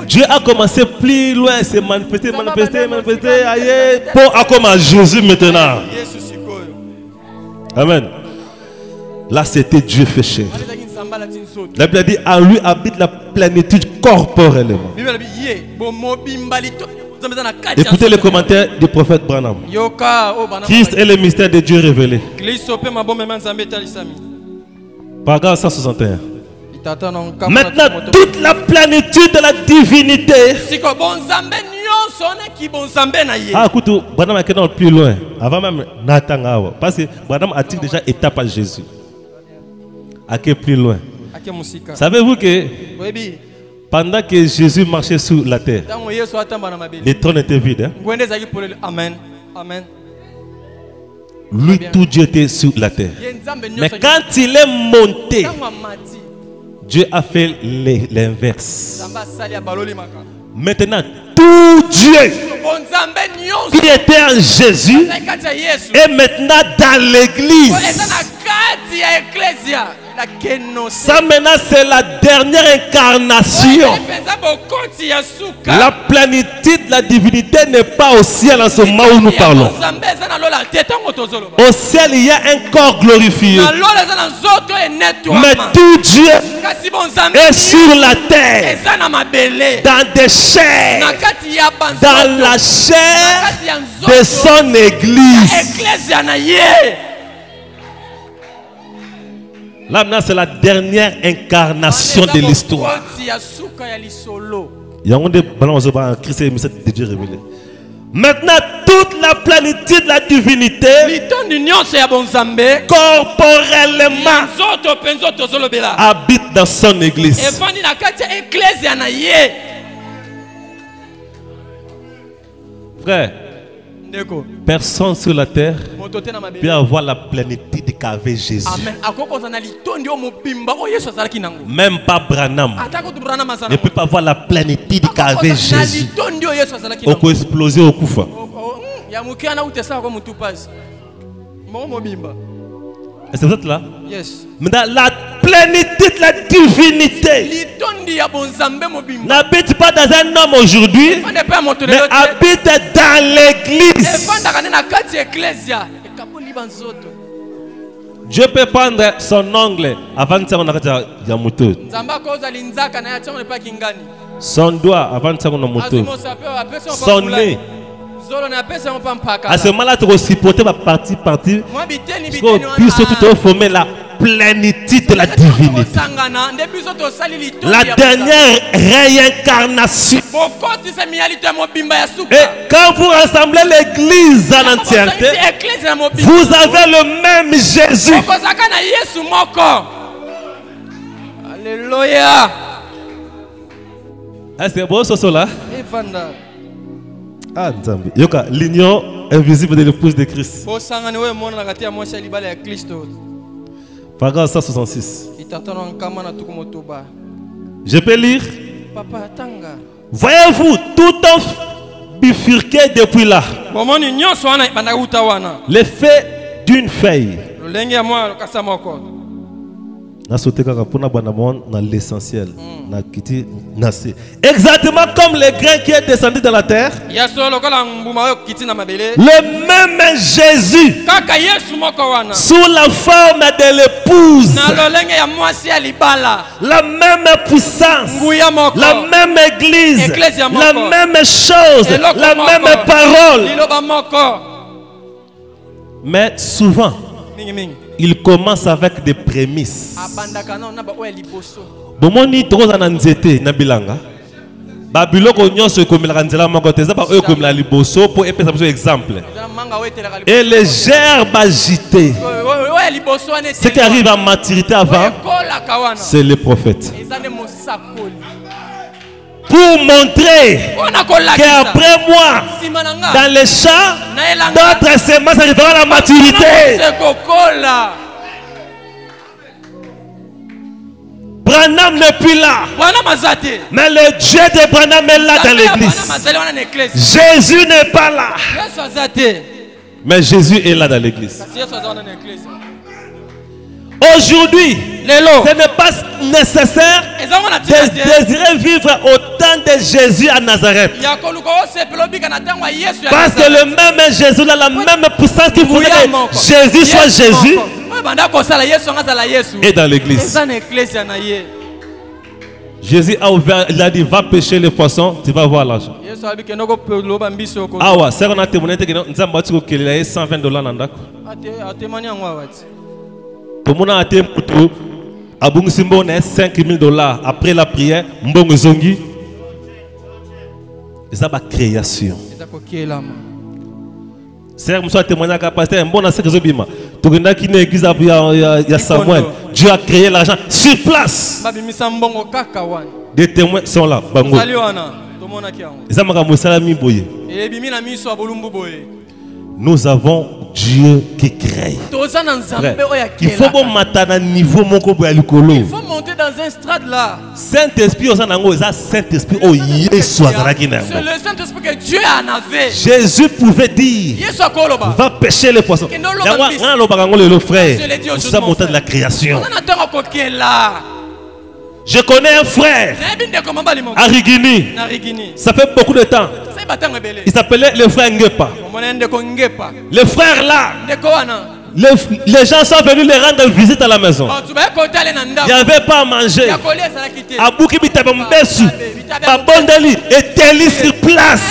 B: Dieu a commencé plus loin, s'est manifesté. Pour à Jésus maintenant. Amen. Là, c'était Dieu fait chair. La Bible dit, en lui habite la plénitude corporellement. Écoutez les commentaires du prophète Branham. Christ est le mystère de Dieu révélé. Paragraphe 161. Maintenant, toute la plénitude de la divinité. Ah, écoute, Branham est plus loin. Avant même Nathan. Parce que Branham a déjà étape à Jésus. À qui plus loin. Savez-vous que pendant que Jésus marchait sur la terre, le trône était vide. Amen. Amen. Lui, tout Dieu était sur la terre. Mais quand il est monté, Dieu a fait l'inverse. Maintenant, tout Dieu qui était en Jésus est maintenant dans l'église. Ça maintenant c'est la dernière incarnation. La plénitude de la divinité n'est pas au ciel en ce moment où nous parlons. Au ciel il y a un corps glorifié. Mais tout Dieu est sur la terre, dans des chairs, dans la chair de son église. Là maintenant c'est la dernière incarnation de l'histoire. Maintenant toute la plénitude de la divinité corporellement habite dans son église. Frère, personne sur la terre peut avoir la plénitude qu'avait Jésus. Même pas Branham ne peut pas avoir la plénitude qu'avait Jésus. On peut exploser au Koufa. Est-ce que vous êtes là?
D: Yes.
B: Mais dans la plénitude de la divinité n'habite pas dans un homme aujourd'hui, mais habite dans l'église. Dieu peut prendre son ongle avant de faire un moto. Son doigt avant de faire un moto. Son nez. À ce moment-là, tu vas supporter ma partie. Parce qu'on puisse tout former la plénitude de la divinité. La dernière réincarnation. Et quand vous rassemblez l'église en entièreté, vous avez le même Jésus.
D: Alléluia.
B: Est-ce que vous êtes là? Ah, Yoka, l'union invisible de l'épouse de Christ. Paragraphe 166. Je peux lire. Voyez-vous, tout en bifurqué depuis là. L'effet d'une feuille. l'essentiel. Exactement comme le grain qui est descendu dans la terre. Le même Jésus, sous la forme de l'épouse, la même puissance, la même église, la même chose, la même parole. Mais souvent, il commence avec des prémices. Bomoni troza na nzete na bilanga. Babiloko nyonso ekomela nzela moko teza ba ekomela liboso pour epesa biso exemple. Et les gerbes agités, ce qui arrive à maturité avant, c'est les prophètes. Pour montrer qu'après moi, dans les champs, d'autres semences arriveront à la maturité. Branham n'est plus là. Mais le Dieu de Branham est là dans l'église. Jésus n'est pas là. Mais Jésus est là dans l'église. Aujourd'hui, ce n'est pas nécessaire de désirer vivre au temps de Jésus à Nazareth. Parce que le même Jésus a la même puissance qui voulait que Jésus soit Jésus. Et dans l'église. Jésus a ouvert, il a dit va pêcher les poissons, tu vas voir l'argent. Ah ouais, c'est qu'on a témoigné que nous avons bâti qu'il y a $120 dans l'andak. Tout le monde a été à Bungisimbo, $5,000 après la prière. Mbongo Zongi. C'est la création. C'est un témoignage à pasteur. Bon, on sait que Zobima. Tout le monde qui est l'église, il y a Samuel. Dieu a créé l'argent sur place. Des témoins sont là. Nous avons Dieu qui crée. Il faut monter dans un niveau. Il faut monter dans un stade là. Saint-Esprit, c'est le Saint-Esprit que Dieu en avait. Jésus pouvait dire va pêcher les poissons. Le frère, nous sommes montés de la création. Je connais un frère à Rigini. Ça fait beaucoup de temps. Il s'appelait le frère Ngepa. Le frère là, les gens sont venus les rendre visite à la maison. Il n'y avait pas à manger. Et tel sur place.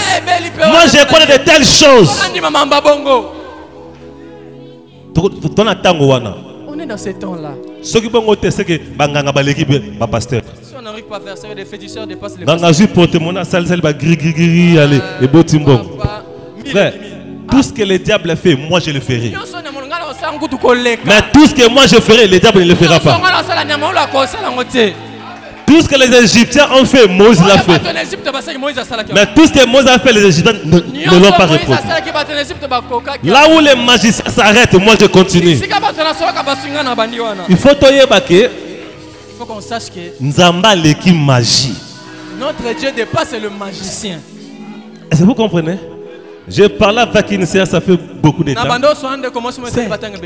B: Moi je connais de telles choses. On est dans ce temps-là. Ce qui c'est que pasteur. Si on n'arrive pas à faire ça, des féticheurs dépassent les frère, tout ce que le diable fait, moi je le ferai. Mais tout ce que moi je ferai, le diable ne le fera pas. Tout ce que les Égyptiens ont fait, Moïse l'a fait. Mais tout ce que Moïse a fait, les Égyptiens ne l'ont pas reproduit. Là où les magiciens s'arrêtent, moi je continue. Il faut qu'on sache que Nzamba l'équipe magie. Notre Dieu dépasse le magicien. Est-ce que vous comprenez? Je parle avec une sœur, ça fait beaucoup de temps.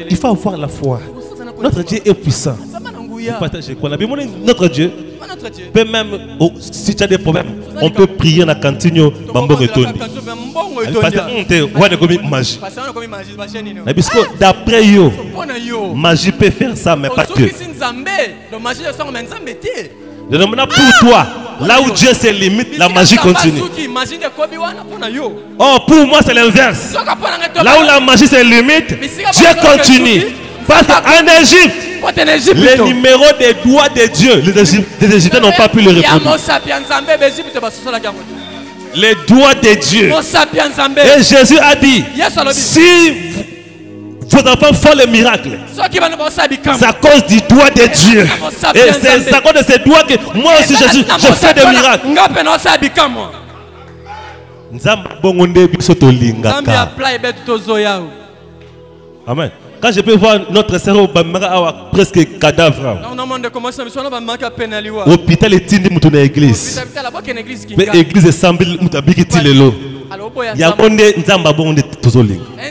B: Il faut avoir la foi. Notre Dieu est puissant. Notre Dieu peut même, si tu as des problèmes, on peut prier dans la cantine. D'après eux, magie peut faire ça, mais pas que. Je demande pour toi, là où Dieu se limite, la magie continue. Oh, pour moi c'est l'inverse. Là où la magie se limite, Dieu continue. Parce qu'en Égypte, les numéros des doigts de Dieu, les Égyptiens n'ont pas pu le reproduire. Les doigts de Dieu. Et Jésus a dit, si vos enfants font le miracle, c'est à cause du doigt de Dieu. Et c'est à cause de ces doigts que moi aussi Jésus, je fais des miracles. Amen. Quand je peux voir notre cerveau presque cadavre. L'hôpital est tindi dans l'église. L'église est semblée il y a un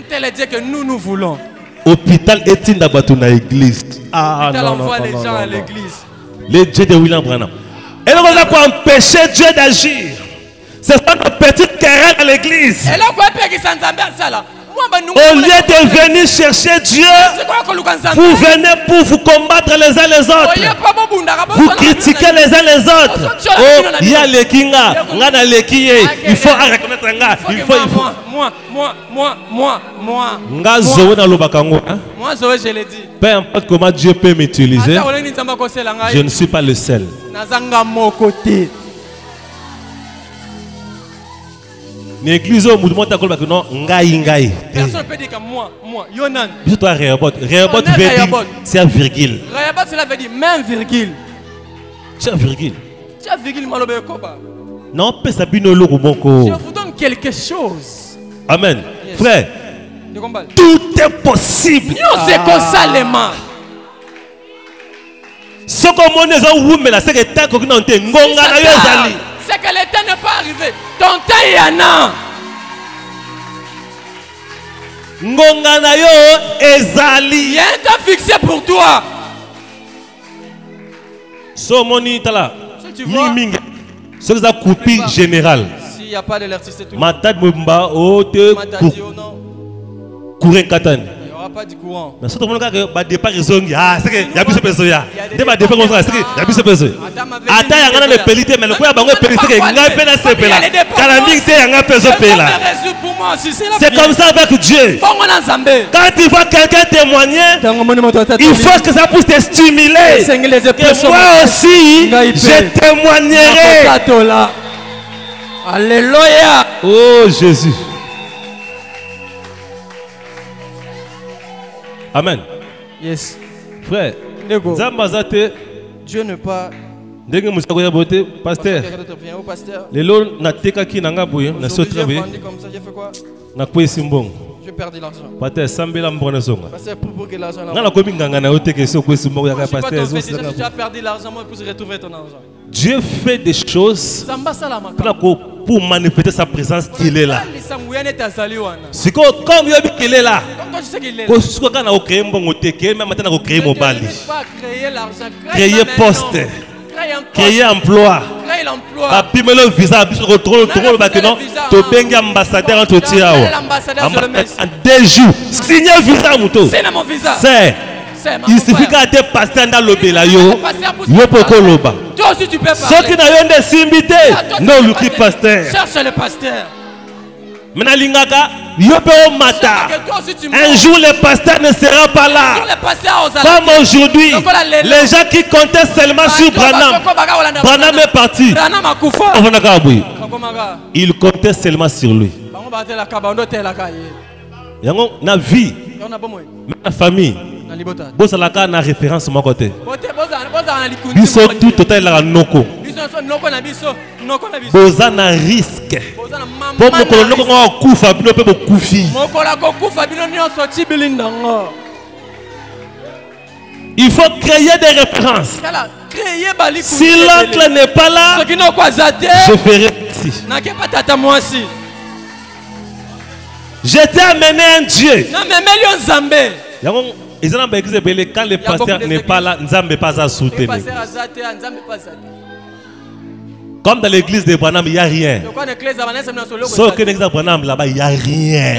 B: tel Dieu que nous voulons. Hôpital est dans l'église. Ah
D: non,
B: non,
D: les gens à l'église.
B: Les dieux de William Branham. Et donc on a pour empêcher Dieu d'agir. C'est ça notre petite querelle à l'église. Au lieu de venir chercher Dieu, vous venez pour vous combattre les uns les autres. Vous critiquez les uns les autres. Oh, il y a les kinga, il faut reconnaître un gars. Il faut. Moi, je l'ai dit. Peu importe comment Dieu peut m'utiliser, je ne suis pas le seul. L'église au mouvement ta kolba que non ngai.
D: Personne ne peut dire que moi, Yonan.
B: Je dois Réhobot veut dire c'est un virgule.
D: Réhobot cela veut dire même virgule.
B: C'est un virgule.
D: C'est un virgule malobe koba.
B: Non, peut sabino lo boko.
D: Je vous donne quelque chose.
B: Amen. Yes. Frère. Tout est possible.
D: Non, c'est comme ça les mains.
B: Ce que mon maison mais la c'est que tant que non te ngonga na yozali.
D: C'est que le temps n'est pas arrivé. Ton temps il y en a.
B: Ngonga yo ezali.
D: Il y a un temps fixé pour toi.
B: So moni tala.
D: Si tu vois.
B: Ce que ça coupé général.
D: S'il n'y a pas d'électricité tout.
B: Matad mumba o te courant katane.
D: Il n'y aura pas de courant.
B: Mais surtout, le départ est zongi. Ah, c'est que il y a plus de personnes. Il y a départ comme ça. C'est que il y a plus de personnes. Attends, il y a des pellités, mais le quoi, il y a des pellités. Il y a des pellités. C'est comme ça avec Dieu. Quand tu vois quelqu'un témoigner, il faut que ça puisse te stimuler. Et moi aussi, je témoignerai.
D: Alléluia.
B: Oh Jésus. Amen.
D: Yes.
B: Frère,
D: Dieu ne pas.
B: Pasteur. Les lots na teka ki nanga boye na so travailler. Na kwa simbong.
D: Je perds de l'argent.
B: Pasteur sambela mbona songa.
D: Pasteur pour que l'argent là.
B: Na ko minganga na oteke so kwa simbong ya pasteur.
D: Tu as perdu l'argent moi pour retrouver ton argent.
B: Dieu fait des choses pour manifester sa présence qu'il est là. C'est comme il est là. Créer poste, créer emploi, appuyer le visa, tu ambassadeur entre Tiao. En 2 jours, signer le visa. C'est. Il suffit qu'à te passer dans le belayo.
D: Toi aussi tu peux pas.
B: Ceux qui n'ont pas s'inviter, non, le pasteur.
D: Cherche le pasteur.
B: Maintenant, l'ingaka, mata. Un jour, le pasteur ne sera pas là. Comme aujourd'hui, les gens qui comptaient seulement sur Branham. Branham est parti. Il comptait seulement sur lui. La vie, la famille. Bosa la ka na référence mon côté. Biso tout total la noko. Bosa na risque. Pour mo ko noko ngo kufa bino pe mo kufi. Il faut créer des références. Si l'oncle n'est pas là, je ferai ici. Je t'ai amené un Dieu. Quand le pasteur n'est pas là, Nzambe pas à soutenir. Comme dans l'église de Branham, il n'y a rien. Sauf que l'église de Branham, là-bas, il n'y a rien.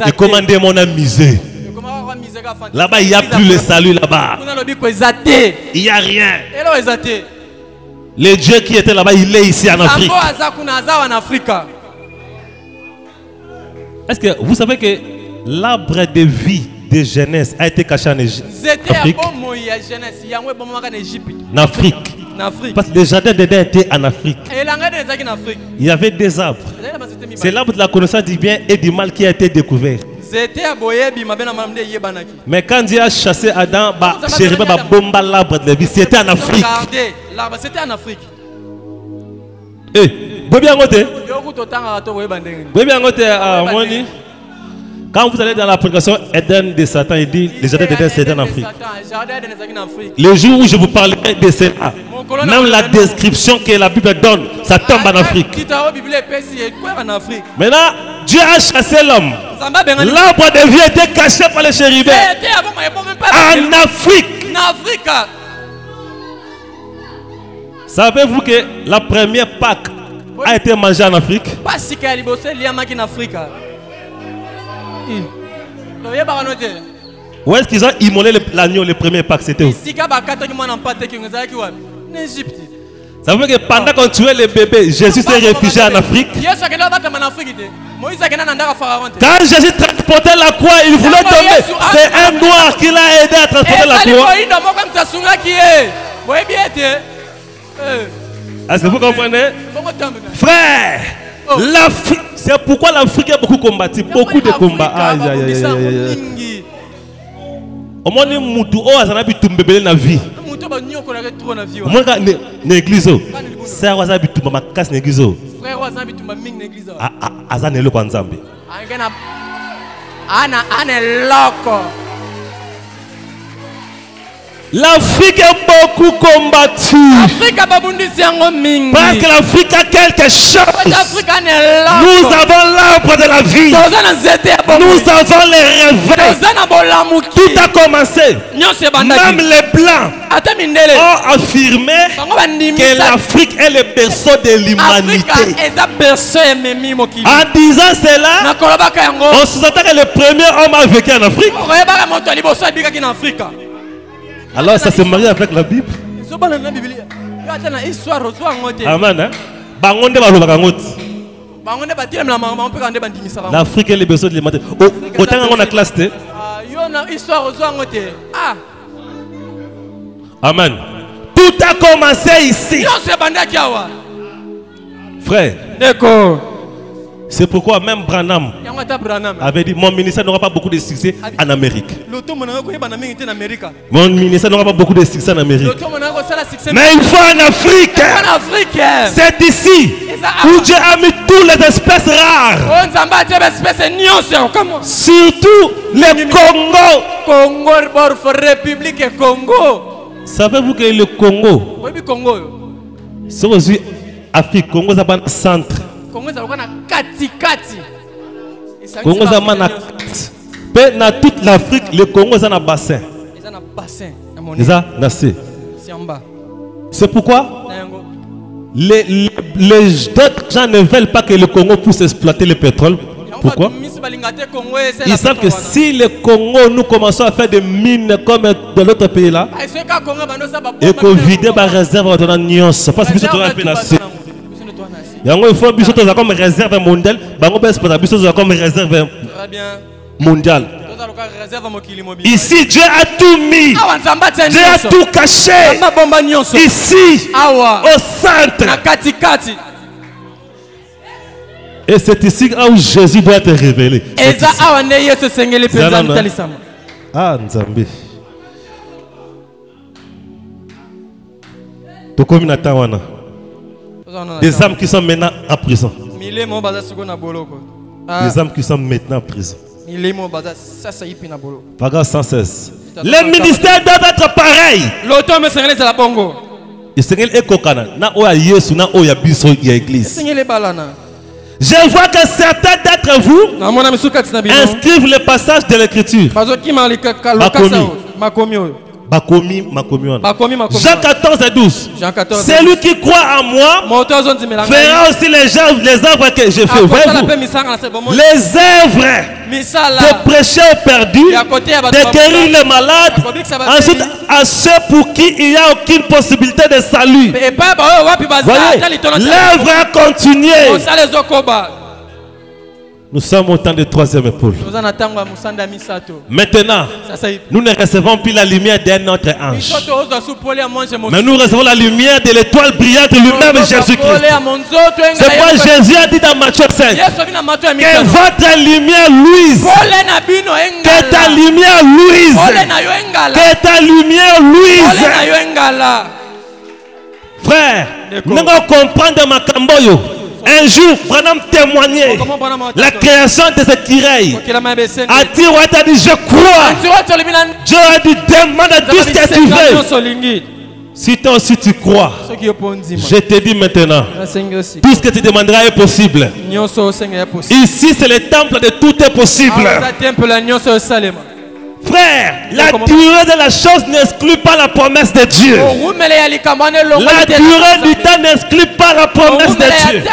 B: Et commandez mon amusé. Là-bas, il n'y a plus le salut là-bas. Il n'y a rien. Le Dieu qui était là-bas, il est ici en Afrique. Est-ce que vous savez que l'arbre de vie de jeunesse a été caché en Égypte? En Afrique. Parce que les jardins d'Éden étaient en Afrique. Il y avait des arbres. C'est l'arbre de la connaissance du bien et du mal qui a été découvert. Mais quand Dieu a chassé Adam, l'arbre de la vie, c'était en Afrique.
D: L'arbre, c'était en Afrique.
B: Quand vous allez dans la prédication Eden de Satan, il dit les jardins d'Éden c'est en Afrique. Le jour où je vous parlerai de cela, même la description que la Bible donne, ça tombe en Afrique. Maintenant, Dieu a chassé l'homme. L'arbre de vie était caché par les chérubins. En Afrique. Savez-vous que la première Pâque a été mangée en Afrique? Où est-ce qu'ils ont immolé l'agneau, le premier Pâques? C'était où? Ça veut dire que pendant qu'on tuait les bébés, Jésus s'est réfugié en Afrique. Quand Jésus transportait la croix, il voulait tomber. C'est un noir qui l'a aidé à transporter la croix. Est-ce que vous comprenez? Frère, c'est pourquoi l'Afrique a beaucoup combattu. Beaucoup de combats. Au moins, Moutou, Azanabi Tumbebele na vie. Moi, l'église, c'est Azabi Tumba casse l'église. Azanelo Kwanzambi. L'Afrique est beaucoup combattue. Parce que l'Afrique a quelque chose. Nous avons l'arbre de la vie. Nous avons les réveils. Tout a commencé. Même les Blancs ont affirmé que l'Afrique est le berceau de l'humanité. En disant cela, on sous-entend que le premier homme a vécu en Afrique. Alors ça se marie avec la Bible. Amen. L'Afrique est le berceau de l'humanité. Autant qu'on a classé. Amen. Tout a commencé ici. Frère. C'est pourquoi même Branham avait dit: mon ministère n'aura pas beaucoup de succès en Amérique. Mon ministère n'aura pas beaucoup de succès en Amérique. Mais une fois en Afrique, c'est ici où Dieu a mis toutes les espèces rares. Surtout les Congo. Savez-vous que le Congo, c'est aussi Afrique, Congo, c'est un centre. Congo dans toute l'Afrique, le Congo est un bassin. C'est pourquoi les autres gens ne veulent pas que le Congo puisse exploiter le pétrole. Pourquoi? Ils savent que si le Congo, nous commençons à faire des mines comme dans l'autre pays là, et qu'on vide ma réserve dans Nyons, parce que c'est un peu la suite. Il faut que comme réserve mondiale, comme réserve mondiale. Ici, Dieu a tout mis. Dieu a tout caché. Ici, au centre. Et c'est ici où Jésus doit être révélé. Ah, Nzambi. Des âmes qui sont maintenant en prison. Des âmes qui sont maintenant en prison. Paragraphe 116. Les ministères doivent être pareils. Je vois que certains d'entre vous inscrivent le passage de l'écriture. Jean 14 et 12. Celui qui croit en moi fera aussi les œuvres que je fais. Les œuvres de prêcher aux perdus, de guérir les malades, ensuite à ceux pour qui il n'y a aucune possibilité de salut. Voyez, l'œuvre a continué. Nous sommes au temps de troisième épaule. Maintenant, nous ne recevons plus la lumière d'un autre ange, mais nous recevons la lumière de l'étoile brillante de lui-même, Jésus-Christ. C'est pourquoi Jésus a dit dans Matthieu 5 que votre lumière luise. Que ta lumière luise. Que ta lumière luise. Frère, nous allons comprendre ma camboyo. Un jour, Branham témoignait la création de cette tireille. Atiwa a dit: je crois. Dieu a dit: demande tout ce que tu veux. Si toi aussi tu crois, je te dis maintenant, tout ce que tu demanderas est possible. Ici c'est le temple de tout est possible. Frère, la durée de la chose n'exclut pas la promesse de Dieu. La durée du temps n'exclut pas la promesse de Dieu.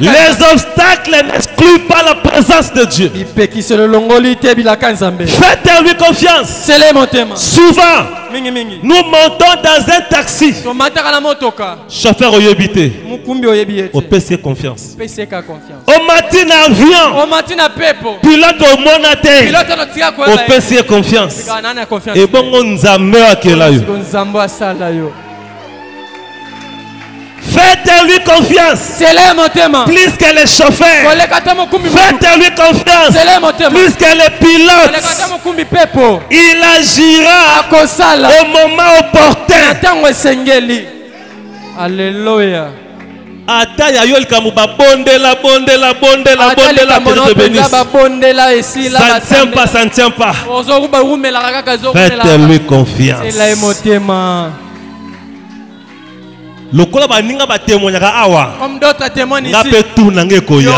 B: Les obstacles n'excluent pas la présence de Dieu. Faites lui confiance. Souvent, nous montons dans un taxi. Chauffeur oyebité. Au PC confiance. Au matin avion. Pilote au monaté. Au PC confiance. Et bon on faites-lui confiance. Plus que les chauffeurs. Faites-lui confiance. Plus que les pilotes. Il agira au moment opportun.
D: Alléluia.
B: Ata ya yo likamuba bondela ça ne tient pas. Faites-lui confiance. Lokola baninga ba témoignaka awa.
D: Comme d'autres témoignent ici.
B: Ngape tout nangé koya.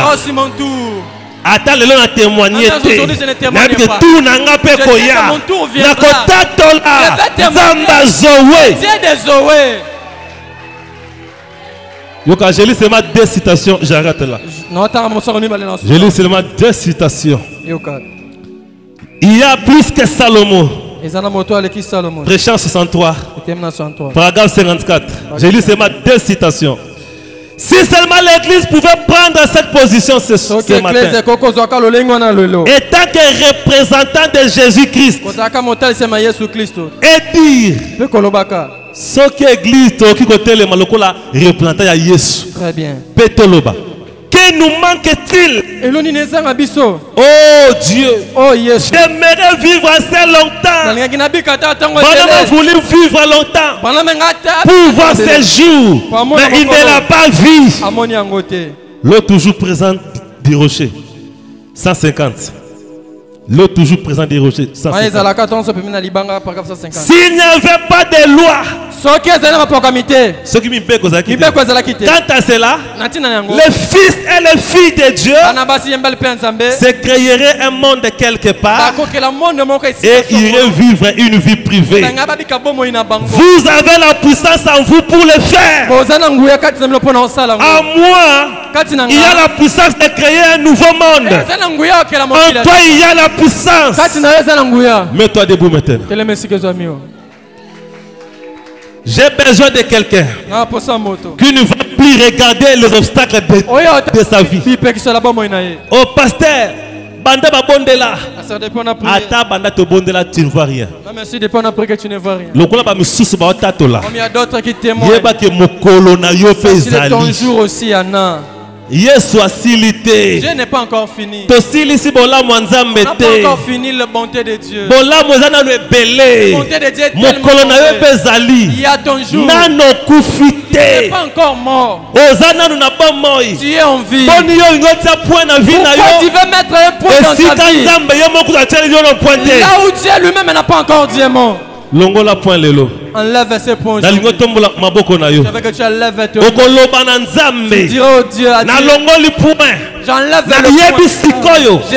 B: Ata lelo na témoigner te. Na que tout nanga pe koya. Na kotatola. Zamba zowe.
D: Dieu des zowe.
B: Yoka, je lis seulement 2 citations, j'arrête là. Je lis seulement 2 citations. Il y a plus que Salomon. Prêchant 63. Paragraphe 54. Je lis seulement 2 citations. Si seulement l'église pouvait prendre cette position ce matin, étant que représentant de Jésus-Christ, et dire ce qui église qui côté le malokola représentant ya Yesu.
D: Très bien.
B: Petoloba. Que nous manque-t-il? Oh Dieu.
D: Oh Yesu.
B: J'aimerais vivre assez longtemps. Pendant voulu vivre longtemps. Pour voir ces jours. Mais il ne l'a pas vu. L'autre toujours présent du rocher. 150. L'autre toujours présent des rochers. S'il n'y avait pas de loi, quant à cela, les fils et les filles de Dieu se créeraient un monde quelque part et iraient vivre une vie privée. Vous avez la puissance en vous pour le faire. En moi, il y a la puissance de créer un nouveau monde. En toi, il y a la puissance. Mets-toi debout maintenant. J'ai besoin de quelqu'un qui ne va plus regarder les obstacles de sa vie. Oh pasteur, banda ba bondela. Ata banda to bondela, tu ne vois rien. Lokola ba misusu ba otatola. Yeba ke mokolo na yo pe ezali.
D: Ton jour aussi Anna.
B: Yesu asilité.
D: Dieu n'est pas encore fini.
B: To silisi bola mwanzambe te.
D: On n'a pas encore fini la bonté de Dieu.
B: Bola mwazana no ebele.
D: La bonté de Dieu est
B: mokolo na yo bezali.
D: Il y a ton jour.
B: Nano kufite.
D: Tu n'es pas encore mort.
B: Ozana no na ba moi.
D: Tu es en vie.
B: Boni yo ngota point na vie na yo.
D: Pourquoi tu veux mettre un point dans ta vie?
B: Nzambe yo moko ta tsheli yo no point te.
D: Là où Dieu lui-même n'a pas encore dit mort.
B: Longola point lelo.
D: Enlève ces points.
B: Je veux que
D: tu enlèves tes
B: points.
D: Tu diras au Dieu, j'enlève le point. Je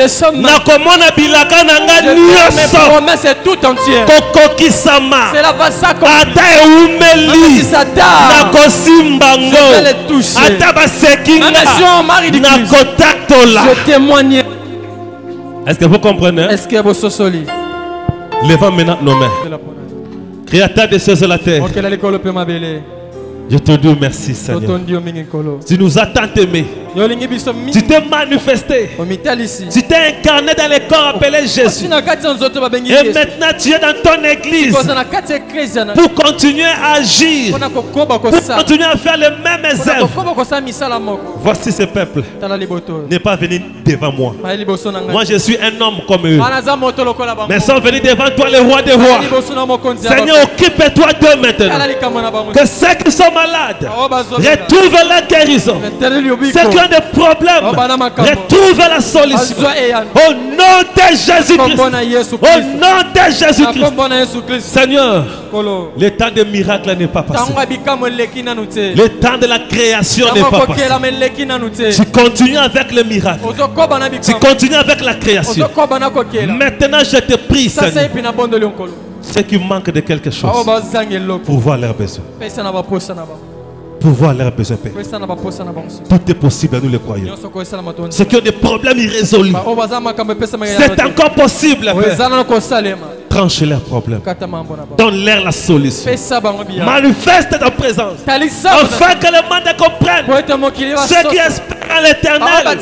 D: somme mes promesses et tout entière. Cela va s'accomplir. Même si ça tarde, je vais les toucher. Même si on marie d'église, je témoigne.
B: Est-ce que vous comprenez?
D: Est-ce que vous êtes solide?
B: Levons maintenant nos mains. Créateur des cieux et la terre, je te dis merci Seigneur. Tu nous as tant aimés. Tu t'es manifesté. Tu t'es incarné dans les corps appelés Jésus. Et maintenant tu es dans ton église pour continuer à agir, pour continuer à faire les mêmes œuvres. Voici ce peuple n'est pas venu devant moi. Moi je suis un homme comme eux, mais ils sont venus devant toi, le roi des rois. Seigneur, occupe-toi d'eux maintenant. Que ceux qui sont malades retrouvent la guérison. Ceux qui
D: besoin de problèmes, retrouve la solution. Au nom de Jésus-Christ. Au nom de Jésus-Christ. Seigneur, le temps des miracles n'est pas passé. Le temps de la création n'est pas passé. Tu continues avec le miracle. Tu continues avec la création. Maintenant, je te prie, Seigneur, ceux qui manquent de quelque chose, pour voir leurs besoins. Pour voir leurs besoins, Père. Tout est possible, nous le croyons. Ceux qui ont des problèmes irrésolus, c'est encore possible, Père. Tranche leurs problèmes. Donne-leur la solution. Manifeste ta présence. Afin que le monde comprenne. Ceux qui espèrent en l'éternel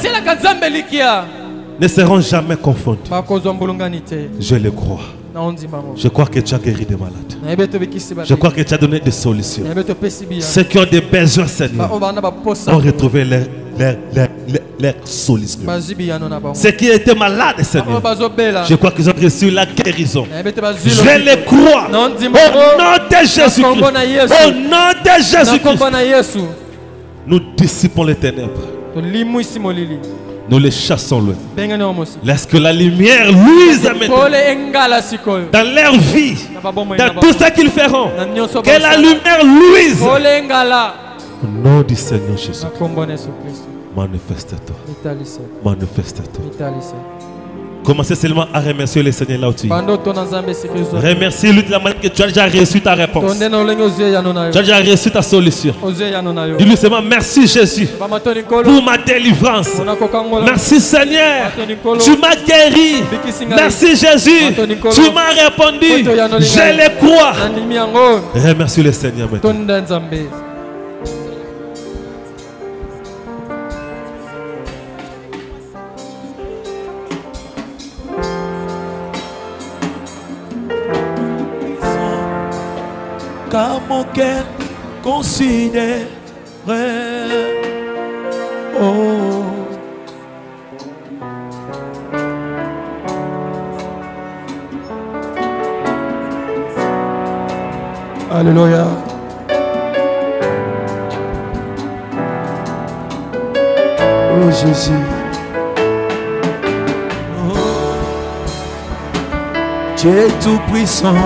D: ne seront jamais confondus. Je le crois. Je crois que tu as guéri des malades. Je crois que tu as donné des solutions. Ceux qui ont des besoins, Seigneur, ont retrouvé leur solution. Ceux qui étaient malades, Seigneur, je crois qu'ils ont reçu la guérison. Je le crois. Au nom de Jésus-Christ. Au nom de Jésus-Christ. Nous dissipons les ténèbres. Nous les chassons loin. Laisse que la lumière luise dans leur vie, dans tout ce qu'ils feront. Que la lumière luise. Au nom du Seigneur Jésus. Manifeste-toi. Manifeste-toi. Commencez seulement à remercier le Seigneur là où tu es. Remercie-lui de la manière que tu as déjà reçu ta réponse. Tu as déjà reçu ta solution. Dis-lui seulement merci Jésus pour ma délivrance. Merci Seigneur. Tu m'as guéri. Merci Jésus. Tu m'as répondu. Je le crois. Remercie le Seigneur maintenant.
A: Car mon cœur considère. Oh. Alléluia. Oh Jésus. Oh. Tu es tout puissant.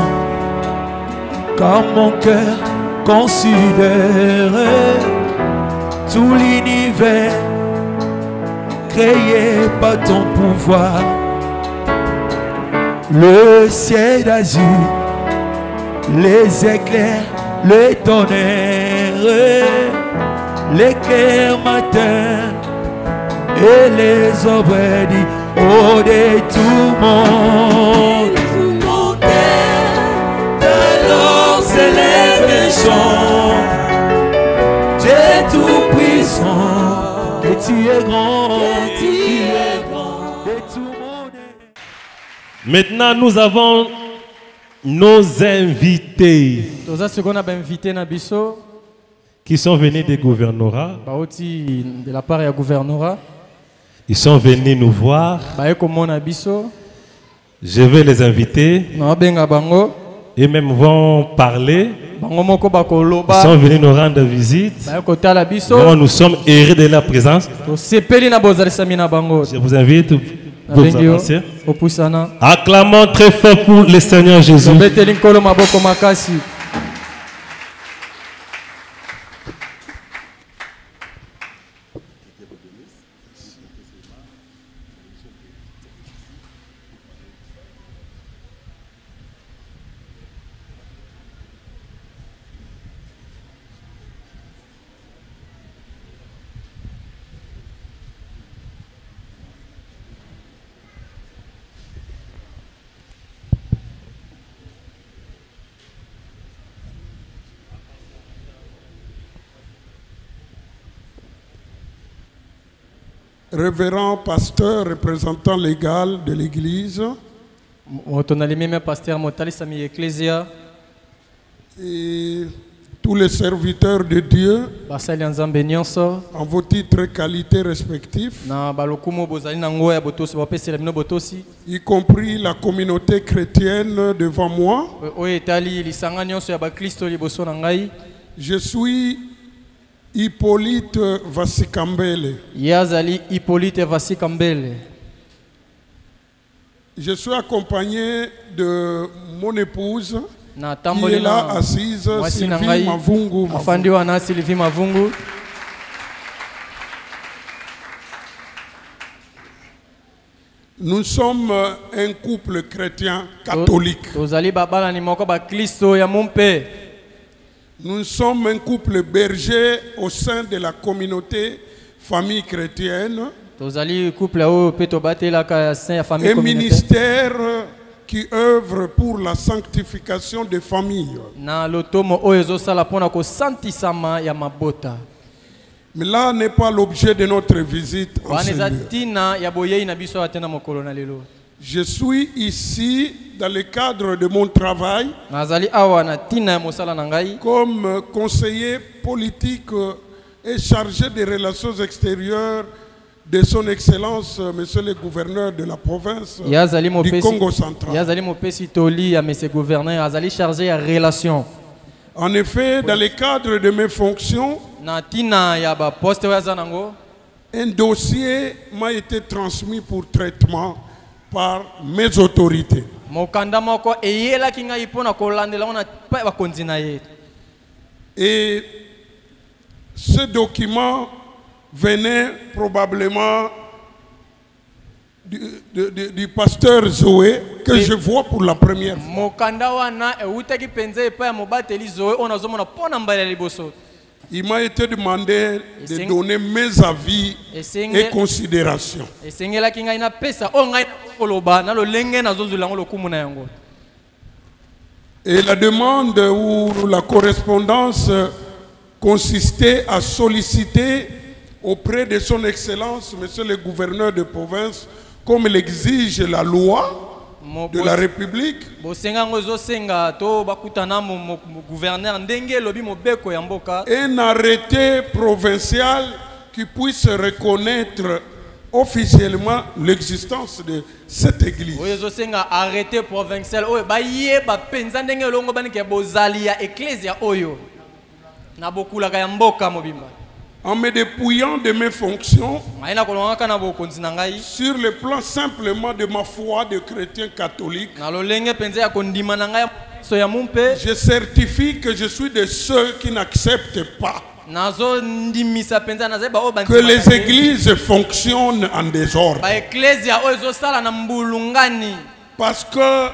A: Car mon cœur considère tout l'univers créé par ton pouvoir. Le ciel d'azur, les éclairs, le tonnerre, l'éclair matin et les ouvriers de tout monde. S'élève et chante, tu es tout puissant, et tu es grand, et tout monde.
D: Maintenant, nous avons nos invités qui sont venus des gouvernorats.
B: De la part du gouvernorat.
D: Ils sont venus nous voir. Je vais les inviter. Et même vont parler. Ils sont venus nous rendre visite. Nous sommes heureux de leur présence. Je vous invite à vous avancer. Acclamons très fort pour le Seigneur Jésus.
E: Révérend pasteur, représentant légal de l'Église, et tous les serviteurs de Dieu, en vos titres et qualités respectifs, y compris la communauté chrétienne devant moi, je suis Hippolyte Vasikambele.
B: Yazali Hippolyte Vasikambele.
E: Je suis accompagné de mon épouse qui est là assise, Sylvie Mavungu.
B: Sylvie Mavungu.
E: Nous sommes un couple chrétien catholique. Nous sommes un couple berger au sein de la communauté famille chrétienne. Un ministère qui œuvre pour la sanctification des familles. Mais là n'est pas l'objet de notre visite en ce lieu. Je suis ici dans le cadre de mon travail comme conseiller politique et chargé des relations extérieures de son Excellence, Monsieur le Gouverneur de la province du Congo central. En effet, dans le cadre de mes fonctions, un dossier m'a été transmis pour traitement par mes autorités. Et ce document venait probablement du pasteur Zoé, que je vois pour la première fois. Il m'a été demandé de donner mes avis et considérations. Et la demande ou la correspondance consistait à solliciter auprès de son Excellence, Monsieur le Gouverneur de province, comme l'exige la loi de la République, un arrêté provincial qui puisse reconnaître officiellement l'existence de cette église. En me dépouillant de mes fonctions, sur le plan simplement de ma foi de chrétien catholique, je certifie que je suis de ceux qui n'acceptent pas que les églises fonctionnent en désordre. Parce que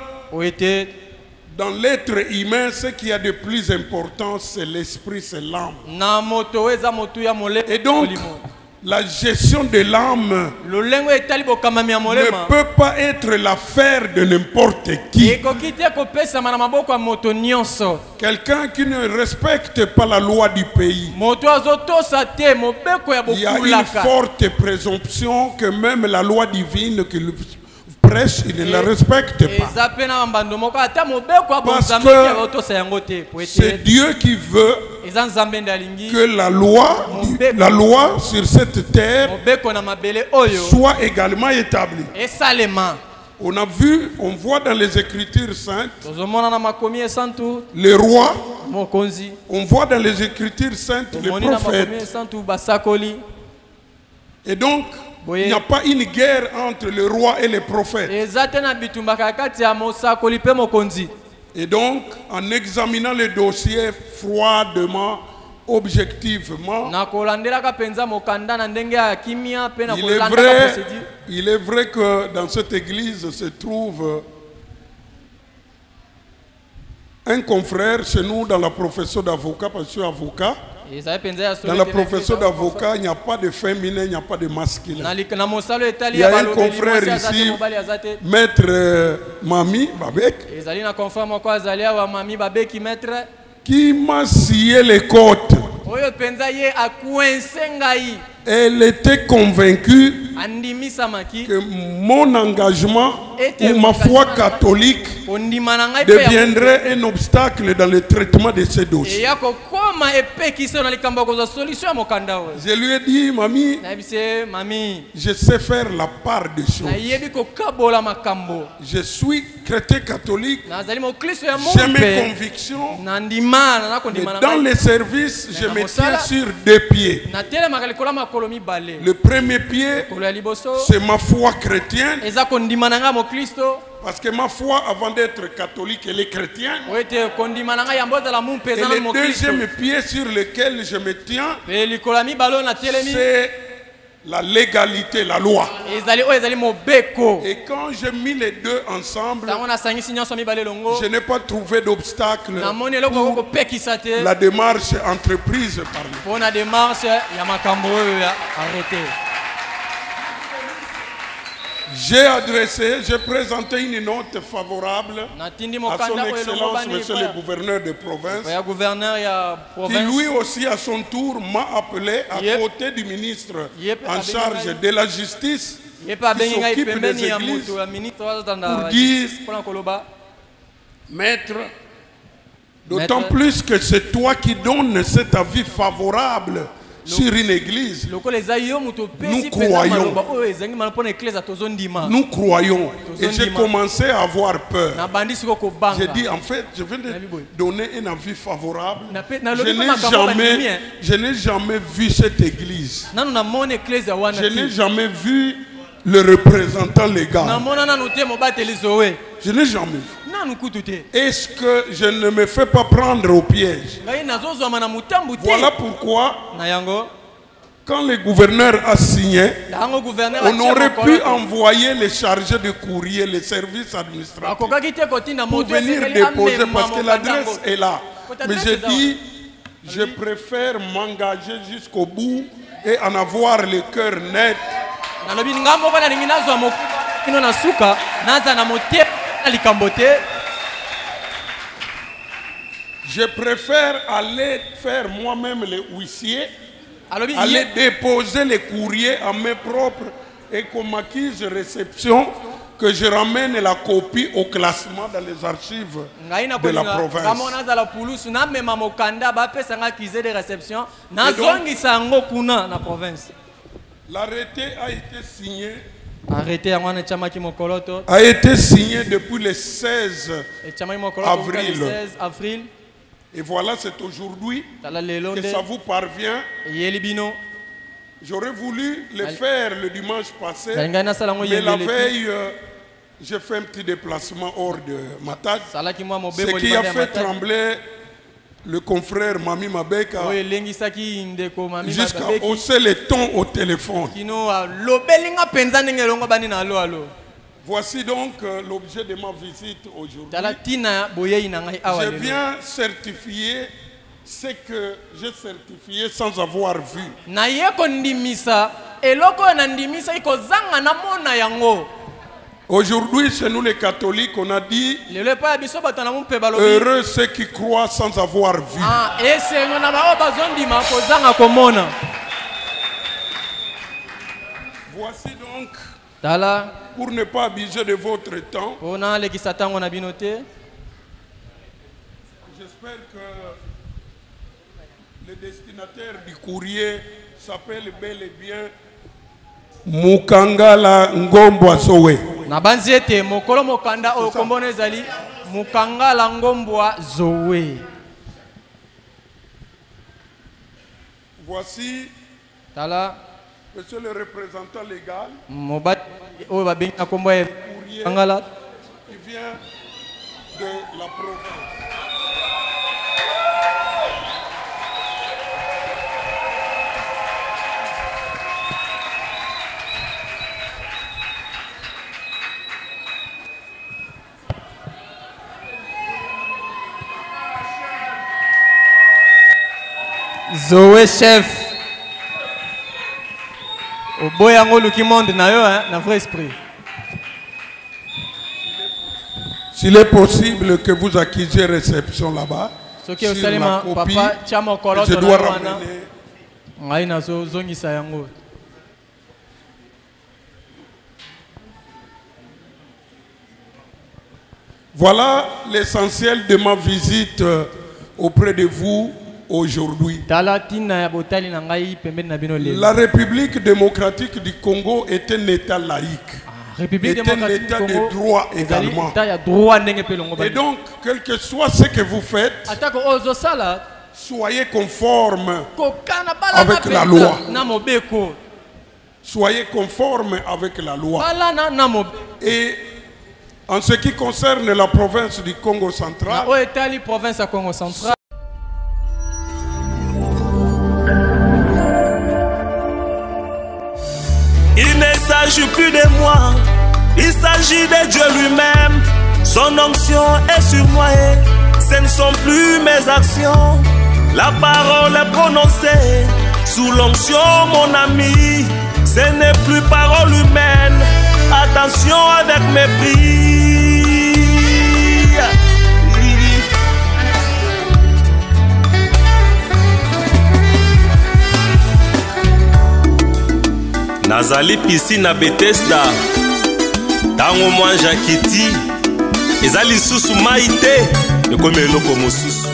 E: dans l'être humain, ce qui a de plus important, c'est l'esprit, c'est l'âme. Et donc, la gestion de l'âme ne peut pas être l'affaire de n'importe qui. Quelqu'un qui ne respecte pas la loi du pays, il y a une forte présomption que même la loi divine qu'il prêche, il ne la respecte pas. Parce que c'est Dieu qui veut que la loi sur cette terre soit également établie. On a vu, on voit dans les Écritures saintes, les rois, on voit dans les Écritures saintes les prophètes. Et donc, il n'y a pas une guerre entre le roi et les prophètes. Et donc, en examinant le dossier froidement, objectivement, il est vrai que dans cette église se trouve un confrère chez nous dans la profession d'avocat, parce que je suis avocat. Dans la profession d'avocat, il n'y a pas de féminin, il n'y a pas de masculin. Il y a un confrère ici, maître Mami Babek, qui m'a scié les côtes. Elle était convaincue que mon engagement ou ma foi catholique deviendrait un obstacle dans le traitement de ces dossiers. Je lui ai dit, mamie, je sais faire la part des choses. Je suis chrétien catholique, j'ai mes convictions, mais dans les services, je me tiens sur 2 pieds. Le premier pied, c'est ma foi chrétienne. Parce que ma foi, avant d'être catholique, elle est chrétienne. Et le deuxième pied sur lequel je me tiens, c'est la légalité, la loi. Et quand j'ai mis les deux ensemble, je n'ai pas trouvé d'obstacle pour la démarche entreprise par lui. J'ai présenté une note favorable à son Excellence, Monsieur le gouverneur de province, qui lui aussi à son tour m'a appelé à côté du ministre en charge de la justice, qui s'occupe des églises, pour dire, maître, d'autant plus que c'est toi qui donnes cet avis favorable sur une église, nous croyons. Nous croyons. Et j'ai commencé à avoir peur. J'ai dit, en fait, je viens de donner un avis favorable. Je n'ai jamais vu cette église. Je n'ai jamais vu le représentant légal. Je n'ai jamais vu. Est-ce que je ne me fais pas prendre au piège? Voilà pourquoi, quand le gouverneur a signé, on aurait pu envoyer les chargés de courrier, les services administratifs, pour venir déposer parce que l'adresse est là. Mais j'ai dit, je préfère m'engager jusqu'au bout et en avoir le cœur net. Je préfère aller faire moi-même les huissiers, aller déposer les courriers à mes propres et qu'on m'acquise réception, que je ramène la copie au classement dans les archives de la province. L'arrêté a été signé depuis le 16 avril. Et voilà, c'est aujourd'hui que ça vous parvient. J'aurais voulu le faire le dimanche passé, mais la veille, j'ai fait un petit déplacement hors de Matad, ce qui a fait trembler le confrère Mami Mabeka jusqu'à hausser les tons au téléphone. Voici donc l'objet de ma visite aujourd'hui. Je viens certifier ce que j'ai certifié sans avoir vu. Aujourd'hui, chez nous les catholiques, on a dit heureux ceux qui croient sans avoir vu. Voici donc, pour ne pas abuser de votre temps, j'espère que le destinataire du courrier s'appelle bel et bien Mukangala Ngombo Zoé.
B: Mukangala Ngombo Zoé.
E: Voici monsieur le représentant légal courrier qui vient de la province.
B: Zoé chef. Au boyango luki monde na yo na vrai esprit.
E: S'il est possible que vous acquisiez réception là-bas, sur la copie, je dois ramener Voilà l'essentiel de ma visite auprès de vous aujourd'hui. La République démocratique du Congo est un État laïque. Est un État de droit également. Et donc, quel que soit ce que vous faites, soyez conforme avec la loi. Soyez conforme avec la loi. Et en ce qui concerne la province du Congo central,
A: il ne s'agit plus de moi, il s'agit de Dieu lui-même. Son onction est sur moi et ce ne sont plus mes actions. La parole est prononcée sous l'onction, mon ami. Ce n'est plus parole humaine. Attention avec mépris. Nazali piscine à Bethesda. Tango moi Jakiti. Ezali susu maite. Comme eloko mosusu.